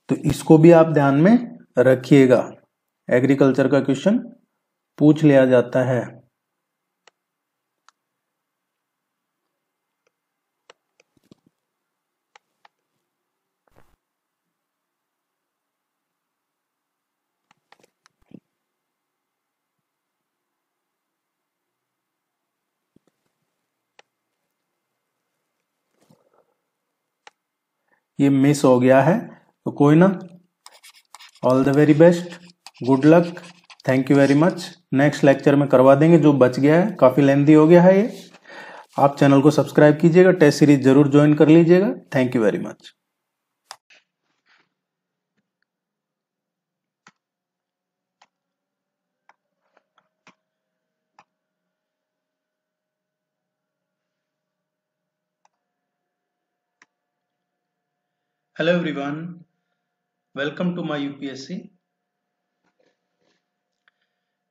Speaker 1: तो इसको भी आप ध्यान में रखिएगा। एग्रीकल्चर का क्वेश्चन पूछ लिया जाता है। ये मिस हो गया है, तो कोई ना, all the very best, good luck, thank you very much. Next lecture में करवा देंगे जो बच गया है, काफ़ी लेंथी हो गया है ये। आप चैनल को सब्सक्राइब कीजिएगा, टेस्ट सीरीज जरूर ज्वाइन कर लीजिएगा। Thank you very much. Hello everyone, welcome to my UPSC.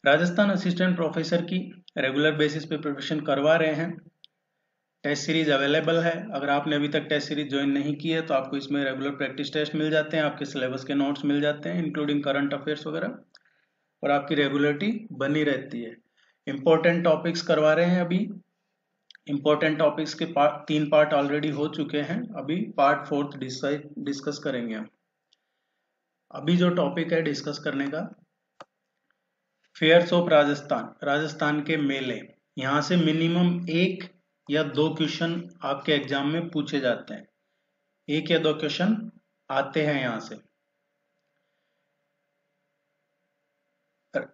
Speaker 1: Rajasthan assistant professor की रेगुलर बेसिस पे प्रिपरेशन करवा रहे हैं। टेस्ट सीरीज अवेलेबल है। अगर आपने अभी तक टेस्ट सीरीज ज्वाइन नहीं की है तो आपको इसमें रेगुलर प्रैक्टिस टेस्ट मिल जाते हैं, आपके सिलेबस के नोट्स मिल जाते हैं इंक्लूडिंग करंट अफेयर्स वगैरह, और आपकी रेगुलरिटी बनी रहती है। इंपॉर्टेंट टॉपिक्स करवा रहे हैं अभी। इंपॉर्टेंट टॉपिक्स के तीन पार्ट ऑलरेडी हो चुके हैं, अभी पार्ट 4 डिस्कस करेंगे हम। अभी जो टॉपिक है डिस्कस करने का, फेयर्स ऑफ राजस्थान, राजस्थान के मेले। यहाँ से मिनिमम 1 या 2 क्वेश्चन आपके एग्जाम में पूछे जाते हैं। 1 या 2 क्वेश्चन आते हैं यहाँ से।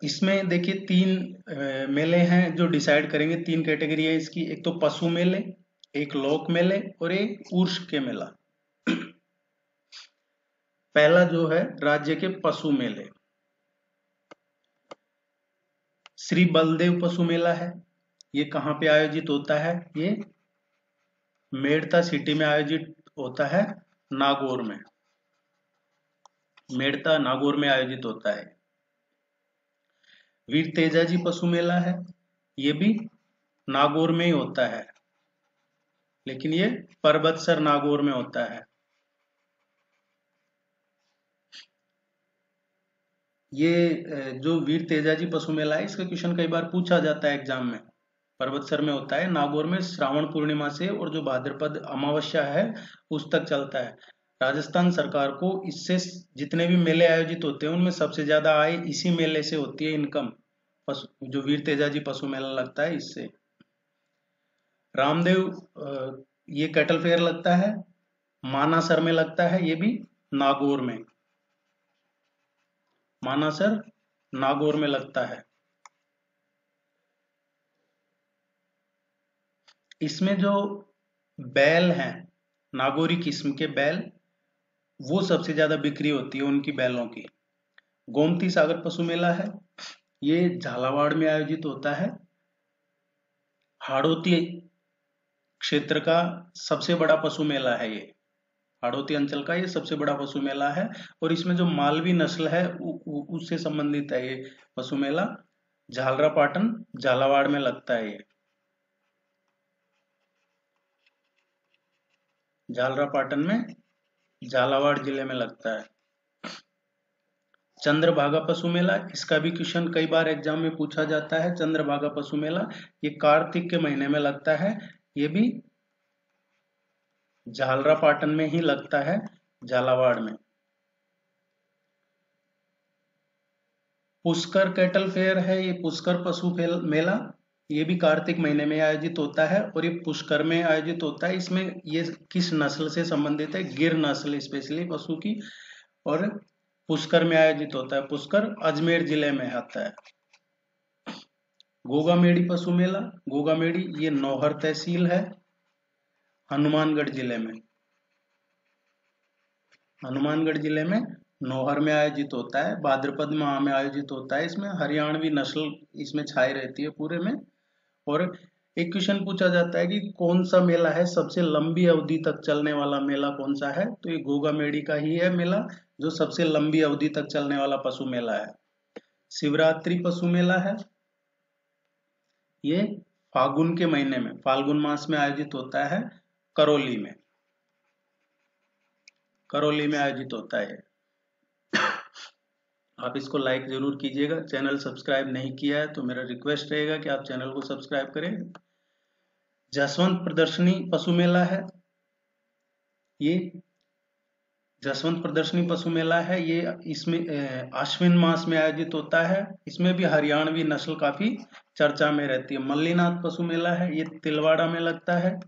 Speaker 1: इसमें देखिए 3 मेले हैं जो डिसाइड करेंगे। 3 कैटेगरी है इसकी, एक तो पशु मेले, एक लोक मेले और एक उर्ष के मेला। पहला जो है राज्य के पशु मेले, श्री बलदेव पशु मेला है। ये कहाँ पे आयोजित होता है? ये मेड़ता सिटी में आयोजित होता है, नागौर में। मेड़ता नागौर में आयोजित होता है। वीर तेजाजी पशु मेला है, ये भी नागौर में ही होता है, लेकिन ये परबतसर नागौर में होता है। ये जो वीर तेजाजी पशु मेला है, इसका क्वेश्चन कई बार पूछा जाता है एग्जाम में। परबतसर में होता है, नागौर में श्रावण पूर्णिमा से और जो भाद्रपद अमावस्या है उस तक चलता है। राजस्थान सरकार को इससे जितने भी मेले आयोजित होते हैं उनमें सबसे ज्यादा आय इसी मेले से होती है, इनकम। जो वीर तेजाजी पशु मेला लगता है इससे। रामदेव ये कैटल फेयर लगता है, मानासर में लगता है, ये भी नागौर में, मानासर नागौर में लगता है। इसमें जो बैल हैं, नागौरी किस्म के बैल, वो सबसे ज्यादा बिक्री होती है उनकी बैलों की। गोमती सागर पशु मेला है, ये झालावाड़ में आयोजित होता है। हाड़ौती क्षेत्र का सबसे बड़ा पशु मेला है ये, हाड़ौती अंचल का ये सबसे बड़ा पशु मेला है, और इसमें जो मालवी नस्ल है उससे संबंधित है ये पशु मेला। झालरापाटन झालावाड़ में लगता है ये, झालरापाटन में झालावाड़ जिले में लगता है। चंद्रभागा पशु मेला, इसका भी क्वेश्चन कई बार एग्जाम में पूछा जाता है। चंद्रभागा पशु मेला ये कार्तिक के महीने में लगता है, ये भी झालरापाटन में ही लगता है, झालावाड़ में। पुष्कर कैटल फेयर है, ये पुष्कर पशु मेला, ये भी कार्तिक महीने में आयोजित होता है और ये पुष्कर में आयोजित होता है। इसमें ये किस नस्ल से संबंधित है? गिर नस्ल स्पेशली पशु की, और पुष्कर में आयोजित होता है। पुष्कर अजमेर जिले में आता है। गोगामेड़ी पशु मेला, गोगामेड़ी ये नौहर तहसील है, हनुमानगढ़ जिले में। हनुमानगढ़ जिले में नौहर में आयोजित होता है, भाद्रपद माह में आयोजित होता है। इसमें हरियाणवी नस्ल इसमें छाई रहती है पूरे में। और एक क्वेश्चन पूछा जाता है कि कौन सा मेला है सबसे लंबी अवधि तक चलने वाला मेला, कौन सा है? तो ये गोगामेड़ी का ही है मेला, जो सबसे लंबी अवधि तक चलने वाला पशु मेला है। शिवरात्रि पशु मेला है, ये फागुन के महीने में, फाल्गुन मास में आयोजित होता है, करौली में, करौली में आयोजित होता है। आप इसको लाइक जरूर कीजिएगा। चैनल सब्सक्राइब नहीं किया है तो मेरा रिक्वेस्ट रहेगा कि आप चैनल को सब्सक्राइब करें। जसवंत प्रदर्शनी पशु मेला है, ये जसवंत प्रदर्शनी पशु मेला है, ये इसमें आश्विन मास में आयोजित होता है। इसमें भी हरियाणवी नस्ल काफी चर्चा में रहती है। मल्लीनाथ पशु मेला है, ये तिलवाड़ा में लगता है,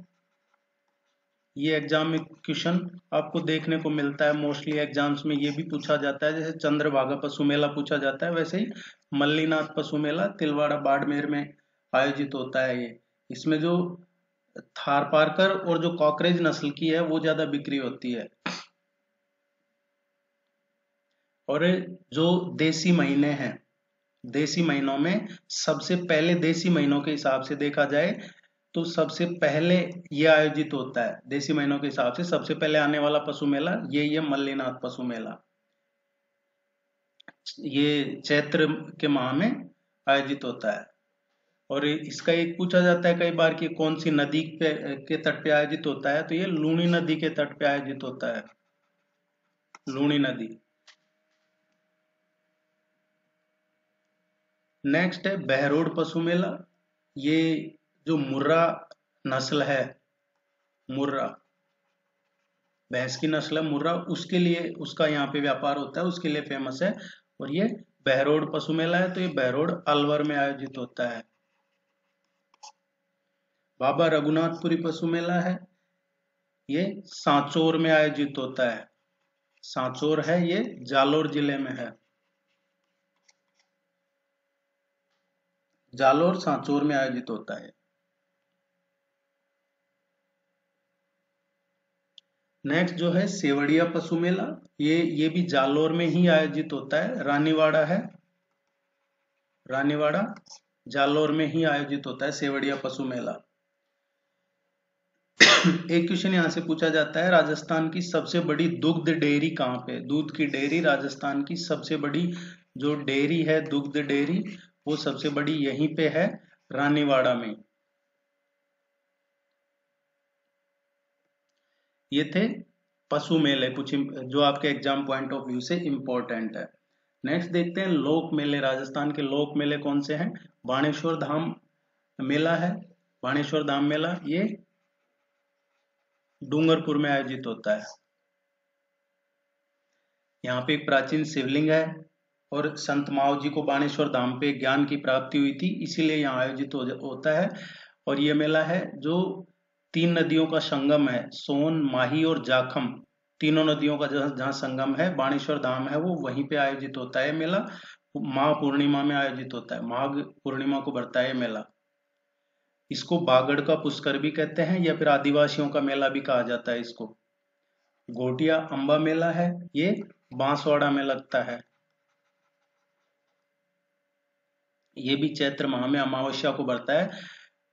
Speaker 1: ये एग्जाम में क्वेश्चन आपको देखने को मिलता है, मोस्टली एग्जाम्स में ये भी पूछा जाता है। जैसे चंद्रभागा पशु मेला पूछा जाता है, वैसे ही मल्लीनाथ पशु मेला तिलवाड़ा बाड़मेर में आयोजित होता है। ये इसमें जो थारपारकर और जो कॉकरेज नस्ल की है वो ज्यादा बिक्री होती है। और जो देसी महीने हैं, देसी महीनों में सबसे पहले, देसी महीनों के हिसाब से देखा जाए तो सबसे पहले ये आयोजित होता है। देसी महीनों के हिसाब से सबसे पहले आने वाला पशु मेला ये मल्लीनाथ पशु मेला, ये चैत्र के माह में आयोजित होता है। और इसका एक पूछा जाता है कई बार कि कौन सी नदी के तट पे आयोजित होता है, तो ये लूनी नदी के तट पे आयोजित होता है, लूनी नदी। नेक्स्ट है बहरोड पशु मेला। ये जो मुर्रा नस्ल है, मुर्रा भैंस की नस्ल है मुर्रा, उसके लिए उसका यहाँ पे व्यापार होता है, उसके लिए फेमस है। और ये बहरोड पशु मेला है, तो ये बहरोड अलवर में आयोजित होता है। बाबा रघुनाथपुरी पशु मेला है, ये सांचौर में आयोजित होता है। सांचौर है, ये जालोर जिले में है। जालोर सांचौर में आयोजित होता है। नेक्स्ट जो है सेवड़िया पशु मेला, ये भी जालोर में ही आयोजित होता है। रानीवाड़ा है, रानीवाड़ा जालोर में ही आयोजित होता है सेवड़िया पशु मेला। एक क्वेश्चन यहां से पूछा जाता है, राजस्थान की सबसे बड़ी दुग्ध डेयरी कहाँ पे? दूध की डेयरी, राजस्थान की सबसे बड़ी जो डेयरी है, दुग्ध डेयरी, वो सबसे बड़ी यहीं पे है, रानीवाड़ा में। ये थे पशु मेले, कुछ जो आपके एग्जाम पॉइंट ऑफ व्यू से इंपॉर्टेंट है। नेक्स्ट देखते हैं लोक मेले। राजस्थान के लोक मेले कौन से हैं? बाणेश्वर धाम मेला है, बाणेश्वर धाम मेला, ये डूंगरपुर में आयोजित होता है। यहाँ पे एक प्राचीन शिवलिंग है और संत माओ जी को बाणेश्वर धाम पे ज्ञान की प्राप्ति हुई थी, इसीलिए यहाँ आयोजित होता है। और ये मेला है जो 3 नदियों का संगम है, सोन, माही और जाखम, तीनों नदियों का जहाँ संगम है, बाणेश्वर धाम है, वो वहीं पे आयोजित होता है मेला। माघ पूर्णिमा में आयोजित होता है, माघ पूर्णिमा को बढ़ता है मेला। इसको बागड़ का पुष्कर भी कहते हैं, या फिर आदिवासियों का मेला भी कहा जाता है इसको। घोटिया अंबा मेला है, ये बांसवाड़ा में लगता है। ये भी चैत्र माह में अमावस्या को बढ़ता है।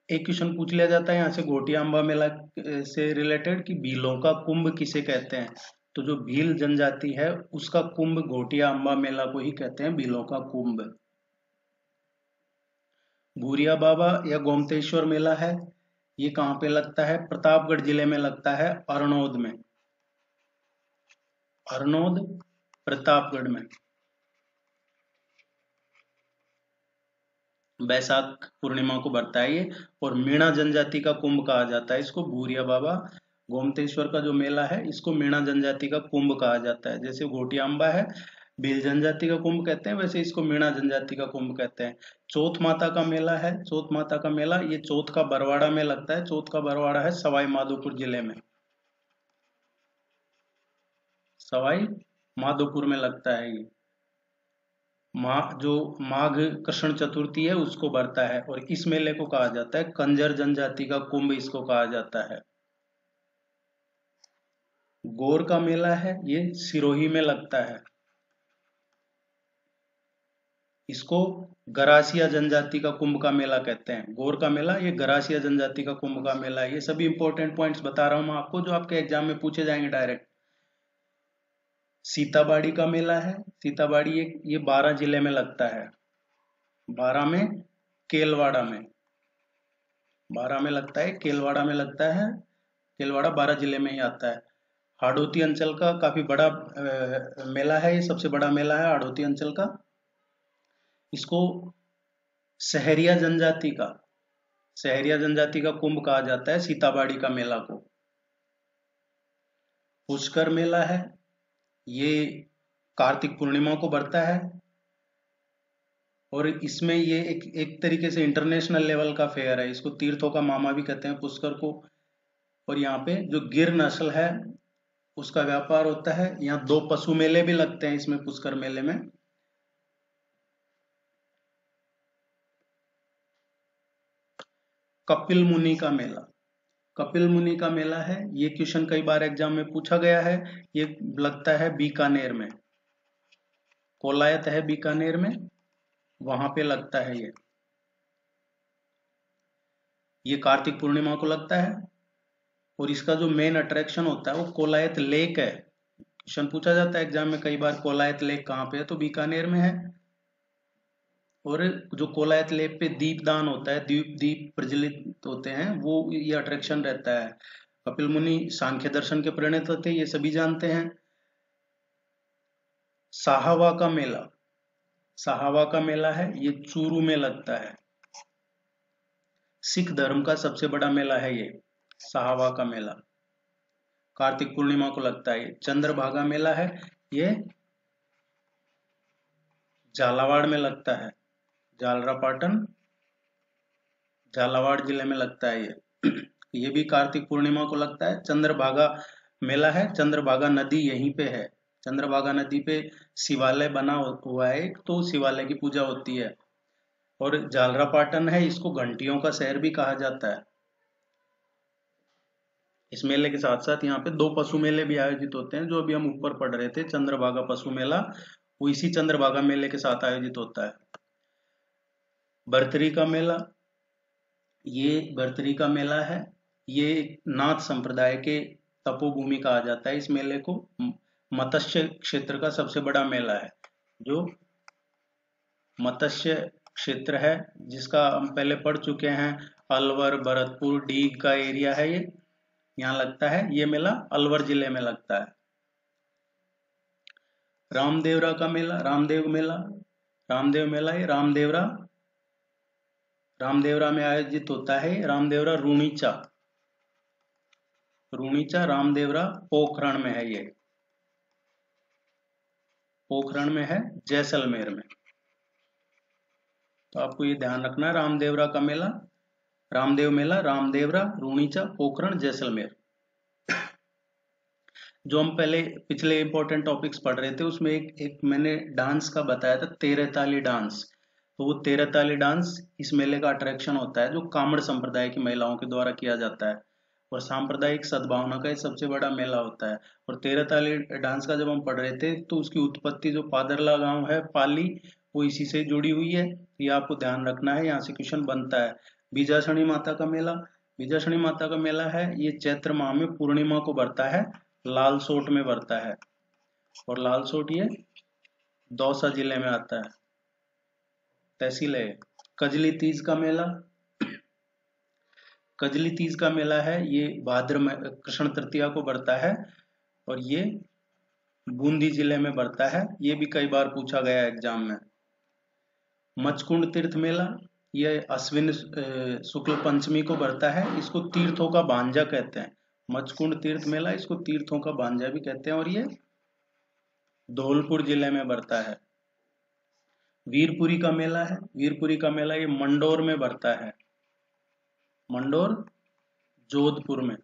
Speaker 1: एक क्वेश्चन पूछ लिया जाता है यहाँ से घोटिया अंबा मेला से रिलेटेड कि भीलों का कुंभ किसे कहते हैं? तो जो भील जनजाति है उसका कुंभ घोटिया अंबा मेला को ही कहते हैं, भीलों का कुंभ। भूरिया बाबा या गोमतेश्वर मेला है, ये कहाँ पे लगता है? प्रतापगढ़ जिले में लगता है, अरनोद में, अरनोद प्रतापगढ़ में। बैसाख पूर्णिमा को बढ़ता है ये। और मीणा जनजाति का कुंभ कहा जाता है इसको। भूरिया बाबा गोमतेश्वर का जो मेला है इसको मीणा जनजाति का कुंभ कहा जाता है। जैसे घोटिया अंबा है भील जनजाति का कुंभ कहते हैं, वैसे इसको मीणा जनजाति का कुंभ कहते हैं। चौथ माता का मेला है, चौथ माता का मेला, ये चौथ का बरवाड़ा में लगता है। चौथ का बरवाड़ा है सवाई माधोपुर जिले में, सवाई माधोपुर में लगता है ये। जो माघ कृष्ण चतुर्थी है उसको बढ़ता है। और इस मेले को कहा जाता है कंजर जनजाति का कुंभ, इसको कहा जाता है। गौर का मेला है, ये सिरोही में लगता है, इसको गरासिया जनजाति का कुंभ का मेला कहते हैं। गौर का मेला, ये गरासिया जनजाति का कुंभ का मेला है। ये सभी इंपॉर्टेंट पॉइंट्स बता रहा हूं मैं आपको, जो आपके एग्जाम में पूछे जाएंगे डायरेक्ट। सीताबाड़ी का मेला है, सीताबाड़ी ये 12 जिले में लगता है, 12 में केलवाड़ा में, 12 में लगता है, केलवाड़ा में लगता है। केलवाड़ा 12 जिले में ही आता है। हाड़ौती अंचल का काफी बड़ा मेला है, ये सबसे बड़ा मेला है हाड़ौती अंचल का। इसको सहरिया जनजाति का, सहरिया जनजाति का कुंभ कहा जाता है सीताबाड़ी का मेला को। पुष्कर मेला है, ये कार्तिक पूर्णिमा को बढ़ता है। और इसमें ये एक तरीके से इंटरनेशनल लेवल का फेयर है, इसको तीर्थों का मामा भी कहते हैं पुष्कर को। और यहाँ पे जो गिर नस्ल है उसका व्यापार होता है। यहाँ 2 पशु मेले भी लगते हैं इसमें, पुष्कर मेले में। कपिल मुनि का मेला, कपिल मुनि का मेला है, ये क्वेश्चन कई बार एग्जाम में पूछा गया है। ये लगता है बीकानेर में, कोलायत है बीकानेर में, वहां पे लगता है ये कार्तिक पूर्णिमा को लगता है। और इसका जो मेन अट्रैक्शन होता है वो कोलायत लेक है। क्वेश्चन पूछा जाता है एग्जाम में कई बार, कोलायत लेक कहाँ पे है, तो बीकानेर में है। और जो कोलायत लेक पे दीपदान होता है, दीप दीप प्रज्वलित होते हैं, वो ये अट्रैक्शन रहता है। कपिल मुनि सांख्य दर्शन के प्रणेता थे, ये सभी जानते हैं। साहवा का मेला, साहवा का मेला है, ये चूरू में लगता है। सिख धर्म का सबसे बड़ा मेला है ये साहवा का मेला, कार्तिक पूर्णिमा को लगता है। चंद्रभागा मेला है, ये झालावाड़ में लगता है, झालरापाटन झालावाड़ जिले में लगता है ये भी कार्तिक पूर्णिमा को लगता है। चंद्रभागा मेला है, चंद्रभागा नदी यहीं पे है, चंद्रभागा नदी पे शिवालय बना हुआ है एक, तो शिवालय की पूजा होती है। और झालरापाटन है, इसको घंटियों का शहर भी कहा जाता है। इस मेले के साथ साथ यहाँ पे 2 पशु मेले भी आयोजित होते हैं, जो अभी हम ऊपर पढ़ रहे थे, चंद्रभागा पशु मेला, वो इसी चंद्रभागा मेले के साथ आयोजित होता है। बरतरी का मेला, ये बरतरी का मेला है, ये नाथ संप्रदाय के तपोभूमि कहा जाता है इस मेले को। मत्स्य क्षेत्र का सबसे बड़ा मेला है, जो मत्स्य क्षेत्र है, जिसका हम पहले पढ़ चुके हैं, अलवर भरतपुर डीग का एरिया है ये, यहाँ लगता है ये मेला, अलवर जिले में लगता है। रामदेवरा का मेला, रामदेव मेला, रामदेव मेला ये रामदेवरा में आयोजित होता है। रामदेवरा रूणीचा, रूणीचा रामदेवरा पोखरण में है, ये पोखरण में है, जैसलमेर में। तो आपको ये ध्यान रखना है, रामदेवरा का मेला, रामदेव मेला, रामदेवरा, रूणीचा, पोखरण, जैसलमेर। जो हम पहले पिछले इंपॉर्टेंट टॉपिक्स पढ़ रहे थे उसमें एक मैंने डांस का बताया था, तेरहताली डांस। तो वो तेरहताली डांस इस मेले का अट्रैक्शन होता है, जो कामड़ संप्रदाय की महिलाओं के द्वारा किया जाता है। और सांप्रदायिक सद्भावना का ये सबसे बड़ा मेला होता है। और तेरहताली डांस का जब हम पढ़ रहे थे तो उसकी उत्पत्ति जो पादरला गांव है पाली, वो इसी से जुड़ी हुई है। ये आपको ध्यान रखना है, यहाँ से क्वेश्चन बनता है। बीजासनी माता का मेला, बीजासनी माता का मेला है, ये चैत्र माह में पूर्णिमा को बढ़ता है, लालसोट में बढ़ता है। और लालसोट ये दौसा जिले में आता है, तहसील है। कजली तीज का मेला, कजली तीज का मेला है, ये भाद्र में कृष्ण तृतीया को बढ़ता है, और ये बूंदी जिले में बढ़ता है। ये भी कई बार पूछा गया एग्जाम में। मचकुंड तीर्थ मेला, ये अश्विन शुक्ल पंचमी को बढ़ता है, इसको तीर्थों का भांजा कहते हैं। मचकुंड तीर्थ मेला, इसको तीर्थों का भांजा भी कहते हैं, और ये धौलपुर जिले में बढ़ता है। वीरपुरी का मेला है, वीरपुरी का मेला ये मंडोर में बढ़ता है, मंडोर जोधपुर में।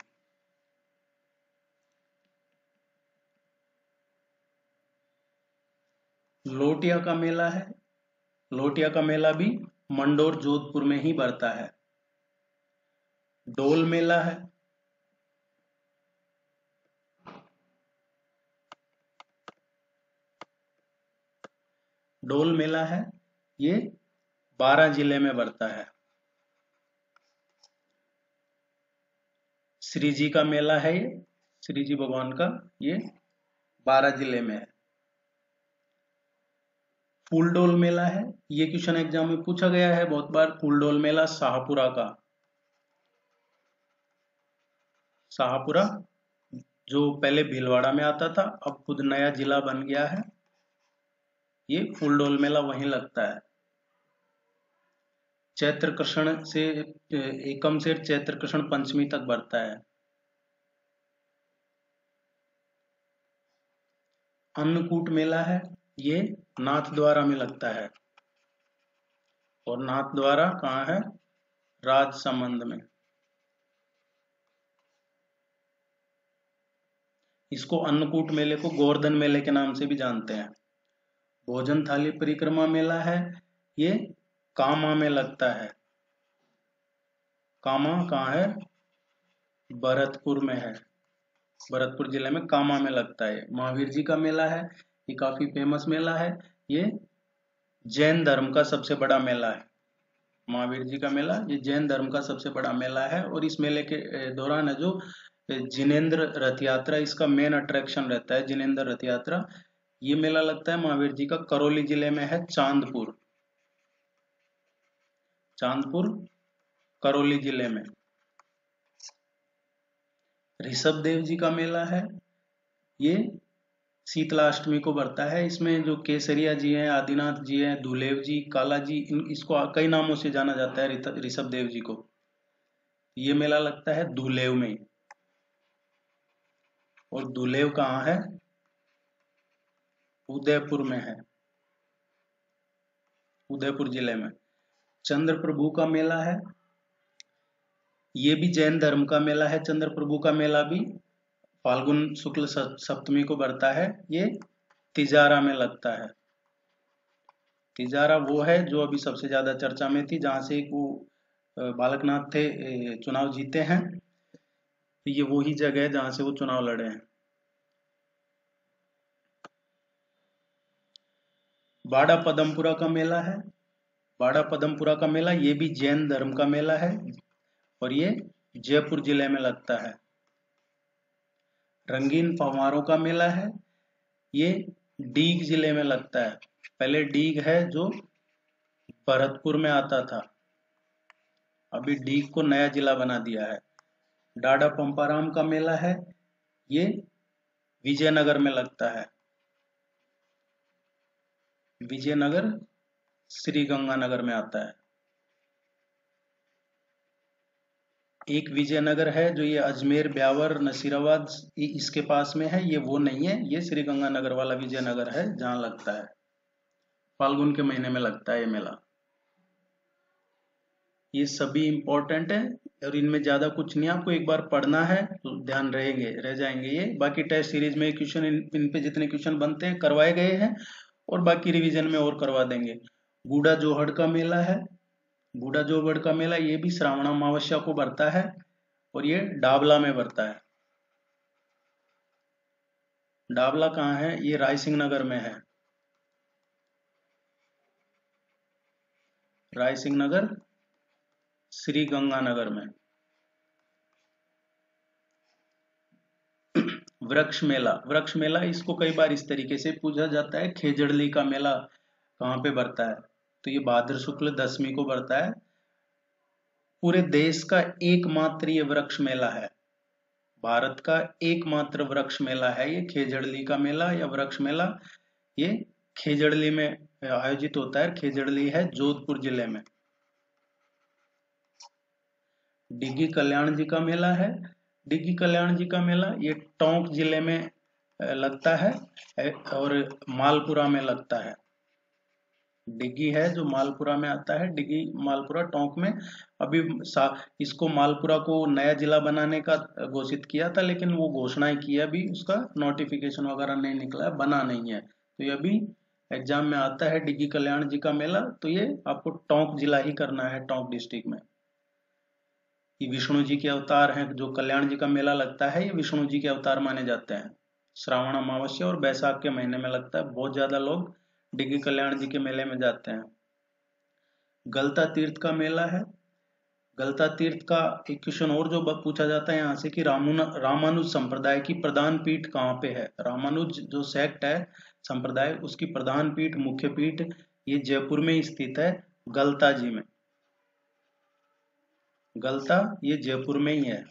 Speaker 1: लोटिया का मेला है, लोटिया का मेला भी मंडोर जोधपुर में ही बढ़ता है। डोल मेला है, डोल मेला है, ये 12 जिले में बढ़ता है। श्री जी का मेला है, ये श्री जी भगवान का, ये 12 जिले में है। फूलडोल मेला है, ये क्वेश्चन एग्जाम में पूछा गया है बहुत बार। फूलडोल मेला शाहपुरा का, शाहपुरा जो पहले भीलवाड़ा में आता था, अब खुद नया जिला बन गया है, ये फूलडोल मेला वहीं लगता है। चैत्र कृष्ण से एकम से चैत्र कृष्ण पंचमी तक बढ़ता है। अन्नकूट मेला है, ये नाथद्वारा में लगता है, और नाथद्वारा कहाँ है, राजसमंद में। इसको अन्नकूट मेले को गोवर्धन मेले के नाम से भी जानते हैं। भोजन थाली परिक्रमा मेला है, ये कामा में लगता है। कामा कहाँ है? भरतपुर में है। भरतपुर जिले में कामा में लगता है। महावीर जी का मेला है, ये काफी फेमस मेला है। ये जैन धर्म का सबसे बड़ा मेला है। महावीर जी का मेला ये जैन धर्म का सबसे बड़ा मेला है। और इस मेले के दौरान है जो जिनेंद्र रथ यात्रा, इसका मेन अट्रैक्शन रहता है जिनेंद्र रथ यात्रा। ये मेला लगता है महावीर जी का करौली जिले में है, चांदपुर। चांदपुर करौली जिले में। ऋषभ देव जी का मेला है, ये शीतलाष्टमी को बढ़ता है। इसमें जो केसरिया जी हैं, आदिनाथ जी हैं, दुलेव जी, काला जी, इसको कई नामों से जाना जाता है ऋषभ देव जी को। ये मेला लगता है दुलेव में। और दुलेव कहाँ है? उदयपुर में है, उदयपुर जिले में। चंद्र प्रभु का मेला है, ये भी जैन धर्म का मेला है। चंद्र प्रभु का मेला भी फाल्गुन शुक्ल सप्तमी को बढ़ता है। ये तिजारा में लगता है। तिजारा वो है जो अभी सबसे ज्यादा चर्चा में थी, जहां से वो बालकनाथ थे चुनाव जीते हैं। तो ये वही जगह है जहां से वो चुनाव लड़े हैं। बाड़ा पदमपुरा का मेला है, बाड़ा पदमपुरा का मेला ये भी जैन धर्म का मेला है और ये जयपुर जिले में लगता है। रंगीन फव्वारों का मेला है, ये डीग जिले में लगता है। पहले डीग है जो भरतपुर में आता था, अभी डीग को नया जिला बना दिया है। डाडा पंपाराम का मेला है, ये विजयनगर में लगता है। विजयनगर श्री गंगानगर में आता है। एक विजयनगर है जो ये अजमेर, ब्यावर, नसीराबाद इसके पास में है, ये वो नहीं है। ये श्री गंगानगर वाला विजयनगर है जहां लगता है। फाल्गुन के महीने में लगता है ये मेला। ये सभी इंपॉर्टेंट है और इनमें ज्यादा कुछ नहीं, आपको एक बार पढ़ना है तो ध्यान रह जाएंगे ये। बाकी टेस्ट सीरीज में क्वेश्चन इन पे जितने क्वेश्चन बनते हैं करवाए गए हैं और बाकी रिवीजन में और करवा देंगे। बूढ़ा जोहड़ का मेला है, बूढ़ा जोहड़ का मेला ये भी श्रावण अमावस्या को बढ़ता है और ये डाबला में बढ़ता है। डाबला कहाँ है? ये रायसिंह नगर में है। रायसिंह नगर श्री गंगानगर में। वृक्ष मेला, वृक्ष मेला इसको कई बार इस तरीके से पूछा जाता है, खेजड़ली का मेला कहाँ पे बढ़ता है? तो ये भाद्र शुक्ल दशमी को बढ़ता है। पूरे देश का एकमात्र ये वृक्ष मेला है, भारत का एकमात्र वृक्ष मेला है ये खेजड़ली का मेला या वृक्ष मेला। ये खेजड़ली में आयोजित होता है। खेजड़ली है जोधपुर जिले में। डिग्गी कल्याण जी का मेला है, डिग्गी कल्याण जी का मेला ये टोंक जिले में लगता है और मालपुरा में लगता है। डिग्गी है जो मालपुरा में आता है, डिग्गी मालपुरा टोंक में। अभी इसको मालपुरा को नया जिला बनाने का घोषित किया था, लेकिन वो घोषणा की है, अभी उसका नोटिफिकेशन वगैरह नहीं निकला है, बना नहीं है। तो ये अभी एग्जाम में आता है डिग्गी कल्याण जी का मेला। तो ये आपको टोंक जिला ही करना है, टोंक डिस्ट्रिक्ट में। ये विष्णु जी के अवतार हैं, जो कल्याण जी का मेला लगता है ये विष्णु जी के अवतार माने जाते हैं। श्रावण अमावस्या और बैसाख के महीने में लगता है। बहुत ज्यादा लोग डिग्गी कल्याण जी के मेले में जाते हैं। गलता तीर्थ का मेला है, गलता तीर्थ का एक क्वेश्चन और जो पूछा जाता है यहाँ से कि रामानुज संप्रदाय की प्रधान पीठ कहाँ पे है? रामानुज जो सेक्ट है संप्रदाय, उसकी प्रधान पीठ, मुख्य पीठ ये जयपुर में स्थित है, गलता जी में। गलता ये जयपुर में ही है।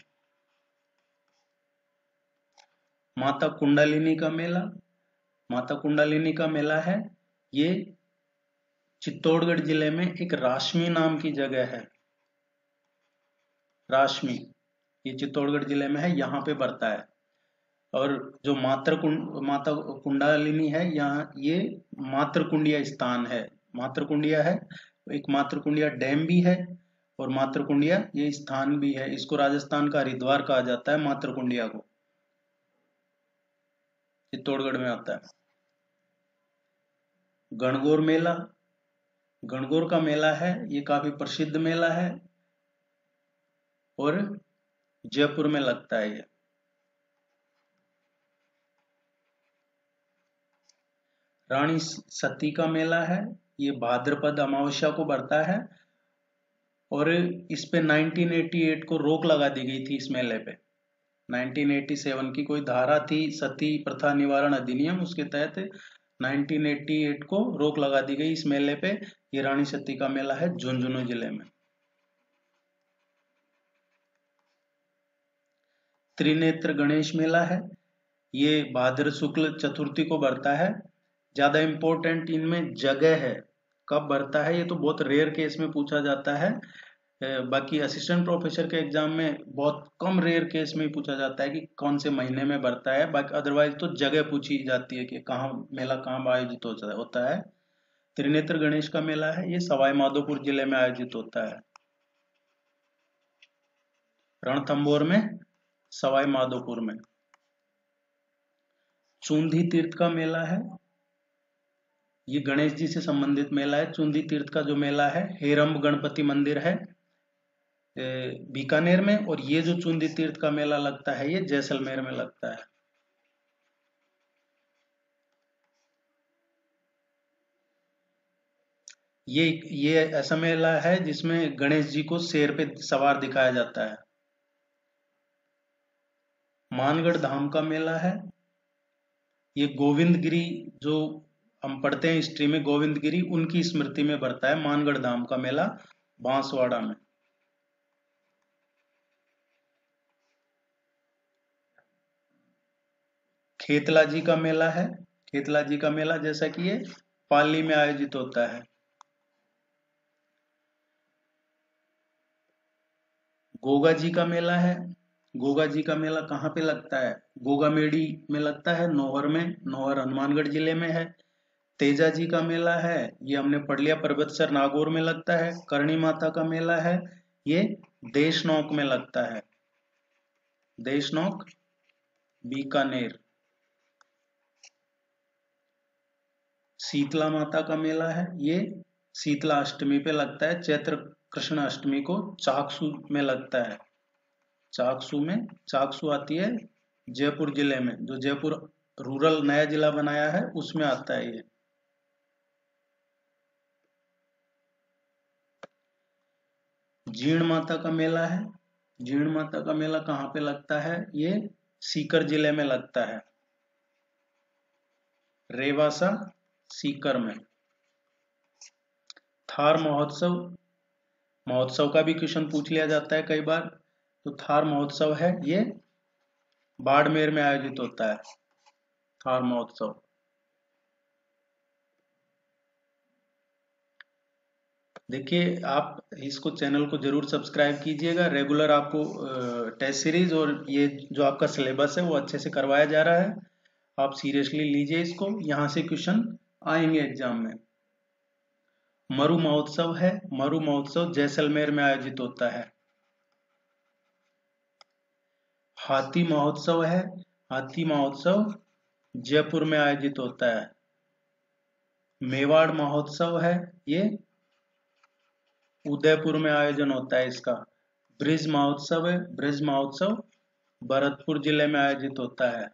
Speaker 1: माता कुंडलिनी का मेला, माता कुंडलिनी का मेला है, ये चित्तौड़गढ़ जिले में एक राशमी नाम की जगह है। राशमी ये चित्तौड़गढ़ जिले में है, यहाँ पे बढ़ता है। और जो माता कुंडलिनी है, यहाँ ये मातृकुंडिया स्थान है। मातृकुंडिया है, एक मातृकुंडिया डैम भी है और मातृकुंडिया ये स्थान भी है। इसको राजस्थान का हरिद्वार कहा जाता है, मातृकुंडिया को। चित्तौड़गढ़ में आता है। गणगौर मेला, गणगौर का मेला है, ये काफी प्रसिद्ध मेला है और जयपुर में लगता है ये। रानी सती का मेला है, ये भाद्रपद अमावस्या को बढ़ता है और इस पे 1988 को रोक लगा दी गई थी इस मेले पे। 1987 की कोई धारा थी सती प्रथा निवारण अधिनियम, उसके तहत 1988 को रोक लगा दी गई इस मेले पे। ये रानी सती का मेला है झुंझुनू जिले में। त्रिनेत्र गणेश मेला है, ये भाद्र शुक्ल चतुर्थी को बढ़ता है। ज्यादा इंपॉर्टेंट इनमें जगह है, कब बढ़ता है ये तो बहुत रेयर केस में पूछा जाता है। बाकी असिस्टेंट प्रोफेसर के एग्जाम में बहुत कम रेयर केस में पूछा जाता है कि कौन से महीने में बढ़ता है, बाकी अदरवाइज तो जगह पूछी जाती है कि कहाँ मेला कहाँ आयोजित होता है। त्रिनेत्र गणेश का मेला है, ये सवाई माधोपुर जिले में आयोजित होता है, रणथंभौर में, सवाई माधोपुर में। चूंधी तीर्थ का मेला है, ये गणेश जी से संबंधित मेला है। चूंधी तीर्थ का जो मेला है, हेरंब गणपति मंदिर है बीकानेर में, और ये जो चूंधी तीर्थ का मेला लगता है ये जैसलमेर में लगता है। ये ऐसा मेला है जिसमें गणेश जी को शेर पे सवार दिखाया जाता है। मानगढ़ धाम का मेला है, ये गोविंदगिरी जो हम पढ़ते हैं हिस्ट्री में, गोविंदगिरी उनकी स्मृति में बढ़ता है मानगढ़ धाम का मेला बांसवाड़ा में। खेतला जी का मेला है, खेतला जी का मेला जैसा कि ये पाली में आयोजित होता है। गोगा जी का मेला है, गोगा जी का मेला कहाँ पे लगता है, गोगामेड़ी में लगता है, नौहर में, नौहर हनुमानगढ़ जिले में है। तेजा जी का मेला है, ये हमने पढ़ लिया, पर्वतसर नागौर में लगता है। करणी माता का मेला है, ये देशनोक में लगता है, देशनोक बीकानेर। शीतला माता का मेला है, ये शीतला अष्टमी पे लगता है, चैत्र कृष्ण अष्टमी को चाकसू में लगता है। चाकसू में, चाकसू आती है जयपुर जिले में, जो जयपुर रूरल नया जिला बनाया है उसमें आता है ये। जीण माता का मेला है, जीण माता का मेला कहाँ पे लगता है, ये सीकर जिले में लगता है, रेवासा सीकर में। थार महोत्सव, महोत्सव का भी क्वेश्चन पूछ लिया जाता है कई बार, तो थार महोत्सव है, ये बाड़मेर में आयोजित होता है, थार महोत्सव। देखिए आप इसको चैनल को जरूर सब्सक्राइब कीजिएगा, रेगुलर आपको टेस्ट सीरीज और ये जो आपका सिलेबस है वो अच्छे से करवाया जा रहा है, आप सीरियसली लीजिए इसको, यहाँ से क्वेश्चन आएंगे एग्जाम में। मरु महोत्सव है, मरु महोत्सव जैसलमेर में आयोजित होता है। हाथी महोत्सव है, हाथी महोत्सव जयपुर में आयोजित होता है। मेवाड़ महोत्सव है, ये उदयपुर में आयोजन होता है इसका। ब्रिज महोत्सव है, ब्रिज महोत्सव भरतपुर जिले में आयोजित होता है।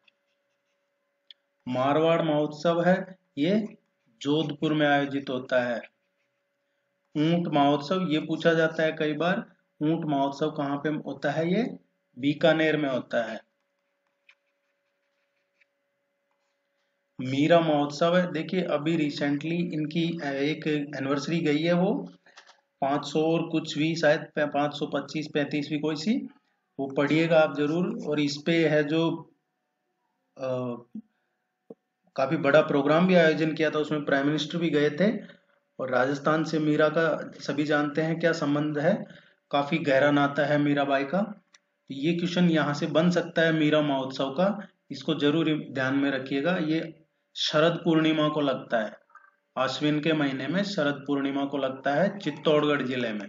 Speaker 1: मारवाड़ महोत्सव है, ये जोधपुर में आयोजित होता है। ऊंट महोत्सव ये पूछा जाता है कई बार, ऊंट महोत्सव कहाँ पे होता है, ये बीकानेर में होता है। मीरा महोत्सव है, देखिए अभी रिसेंटली इनकी एक एनिवर्सरी गई है, वो 500 और कुछ भी, शायद 525-35वीं कोई सी, वो पढ़िएगा आप जरूर। और इस पे है जो काफी बड़ा प्रोग्राम भी आयोजन किया था, उसमें प्राइम मिनिस्टर भी गए थे। और राजस्थान से मीरा का सभी जानते हैं क्या संबंध है, काफी गहरा नाता है मीराबाई का। तो ये क्वेश्चन यहाँ से बन सकता है मीरा महोत्सव का, इसको जरूर ध्यान में रखिएगा। ये शरद पूर्णिमा को लगता है, आश्विन के महीने में शरद पूर्णिमा को लगता है चित्तौड़गढ़ जिले में।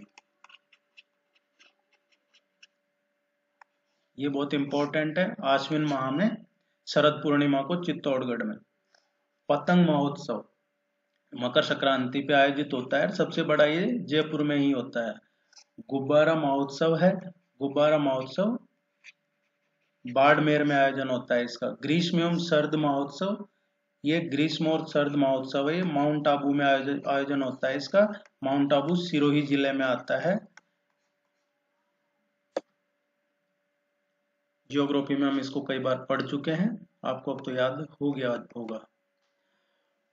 Speaker 1: ये बहुत इंपॉर्टेंट है, आश्विन माह में शरद पूर्णिमा को चित्तौड़गढ़ में। पतंग महोत्सव मकर संक्रांति पे आयोजित होता है, सबसे बड़ा ये जयपुर में ही होता है। गुब्बारा महोत्सव है, गुब्बारा महोत्सव बाड़मेर में आयोजन होता है इसका। ग्रीष्म एवं सर्द महोत्सव, ये ग्रीष्म और सर्द महोत्सव है, माउंट आबू में आयोजन होता है इसका। माउंट आबू सिरोही जिले में आता है। जियोग्राफी में हम इसको कई बार पढ़ चुके हैं, आपको अब तो याद हो गया होगा।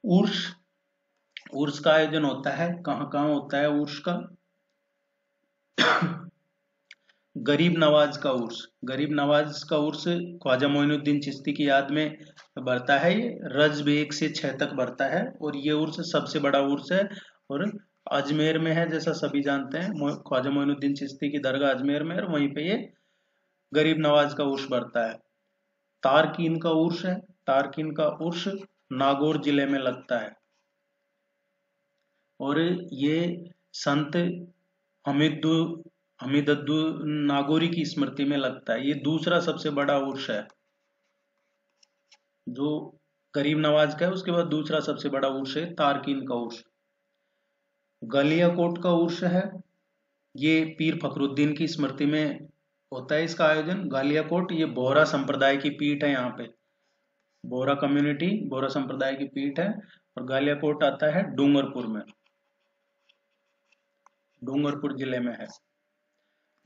Speaker 1: उर्स, उर्स का आयोजन होता है, कहाँ कहाँ होता है उर्स का? गरीब नवाज का उर्स, गरीब नवाज का उर्स ख्वाजा मोइनुद्दीन चिश्ती की याद में बढ़ता है। ये रजब 1 से 6 तक बढ़ता है और ये उर्स सबसे बड़ा उर्स है और अजमेर में है, जैसा सभी जानते हैं। ख्वाजा मोइनुद्दीन चिश्ती की दरगाह अजमेर में है, वहीं पे ये गरीब नवाज का उर्स बढ़ता है। तारकीन का उर्स है, तारकीन का उर्स नागौर जिले में लगता है और ये संत हमीदुद्दू नागौरी की स्मृति में लगता है। ये दूसरा सबसे बड़ा उर्स है, जो गरीब नवाज का है उसके बाद दूसरा सबसे बड़ा उर्स है तारकीन का उर्स। गलियाकोट का उर्स है, ये पीर फखरुद्दीन की स्मृति में होता है इसका आयोजन। गालियाकोट ये बोहरा संप्रदाय की पीठ है, यहाँ पे बोहरा कम्युनिटी, बोहरा संप्रदाय की पीठ है और गालियाकोट आता है डूंगरपुर में, डूंगरपुर जिले में है।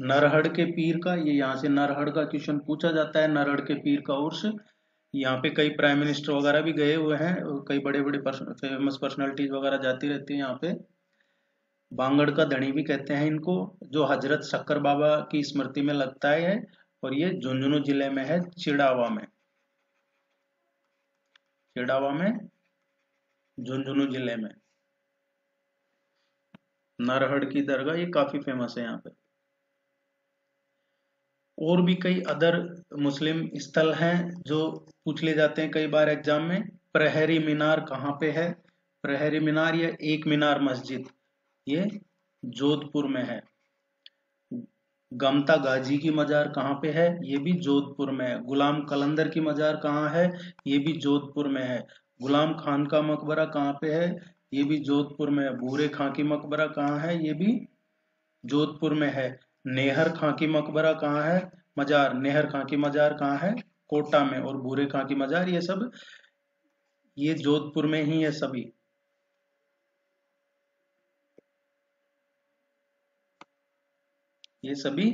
Speaker 1: नरहड़ के पीर का, ये यहाँ से नरहड़ का क्वेश्चन पूछा जाता है। नरहड़ के पीर का उर्स, यहाँ पे कई प्राइम मिनिस्टर वगैरह भी गए हुए हैं, कई बड़े बड़े फेमस पर्सनालिटीज वगैरह जाती रहती है यहाँ पे। बांगड़ का धनी भी कहते हैं इनको, जो हजरत शक्कर बाबा की स्मृति में लगता है और ये झुंझुनू जिले में है, चिड़ावा में, चिड़ावा में झुंझुनू जिले में नरहड़ की दरगाह, ये काफी फेमस है यहाँ पे। और भी कई अदर मुस्लिम स्थल हैं जो पूछ ले जाते हैं कई बार एग्जाम में। प्रहरी मीनार कहाँ पे है? प्रहरी मीनार या एक मीनार मस्जिद, ये जोधपुर में है। गमता गाजी की मजार कहाँ पे है? ये भी जोधपुर में है। गुलाम कलंदर की मजार कहाँ है? ये भी जोधपुर में है। गुलाम खान का मकबरा कहाँ पे है? ये भी जोधपुर में है। भूरे खां की मकबरा कहाँ है? ये भी जोधपुर में है। नेहर खां की मकबरा कहाँ है? मजार, नेहर खां की मजार कहाँ है? कोटा में। और भूरे खां की मजार, ये सब ये जोधपुर में ही है सभी। ये सभी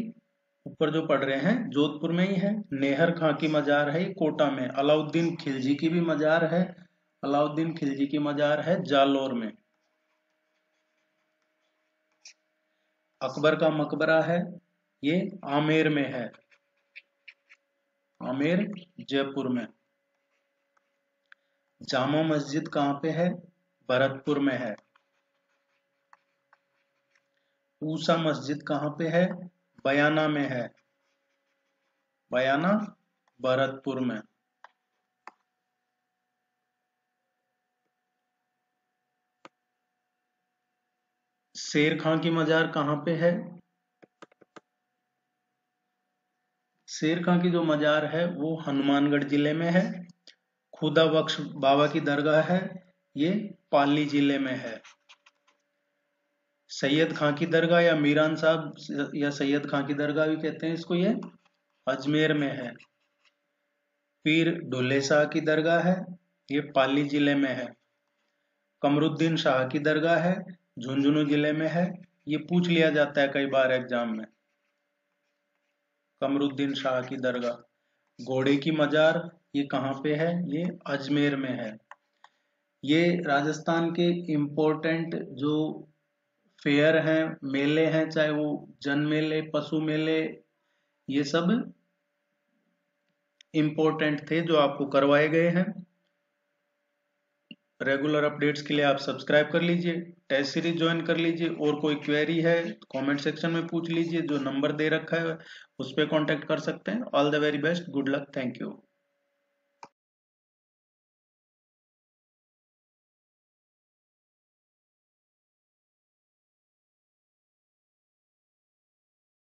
Speaker 1: ऊपर जो पढ़ रहे हैं जोधपुर में ही है। नेहर खां की मजार है कोटा में। अलाउद्दीन खिलजी की भी मजार है, अलाउद्दीन खिलजी की मजार है जालौर में। अकबर का मकबरा है, ये आमेर में है, आमेर जयपुर में। जामा मस्जिद कहाँ पे है? भरतपुर में है। ऊसा मस्जिद कहाँ पे है? बयाना में है, बयाना भरतपुर में। शेर खां की मजार कहाँ पे है? शेर खां की जो मजार है वो हनुमानगढ़ जिले में है। खुदा बख्श बाबा की दरगाह है, ये पाली जिले में है। सैयद खां की दरगाह या मीरान साहब या सैयद खां की दरगाह भी कहते हैं इसको, ये अजमेर में है। पीर ढुल्ले शाह की दरगाह है, ये पाली जिले में है। कमरुद्दीन शाह की दरगाह है, झुंझुनू जिले में है। ये पूछ लिया जाता है कई बार एग्जाम में, कमरुद्दीन शाह की दरगाह। घोड़े की मजार ये कहाँ पे है? ये अजमेर में है। ये राजस्थान के इम्पोर्टेंट जो फेयर हैं, मेले हैं, चाहे वो जन मेले, पशु मेले, ये सब इम्पोर्टेंट थे जो आपको करवाए गए हैं। रेगुलर अपडेट्स के लिए आप सब्सक्राइब कर लीजिए, टेस्ट सीरीज ज्वाइन कर लीजिए। और कोई क्वेरी है कमेंट सेक्शन में पूछ लीजिए, जो नंबर दे रखा है उस पर कांटेक्ट कर सकते हैं। All the very best, good luck, thank you.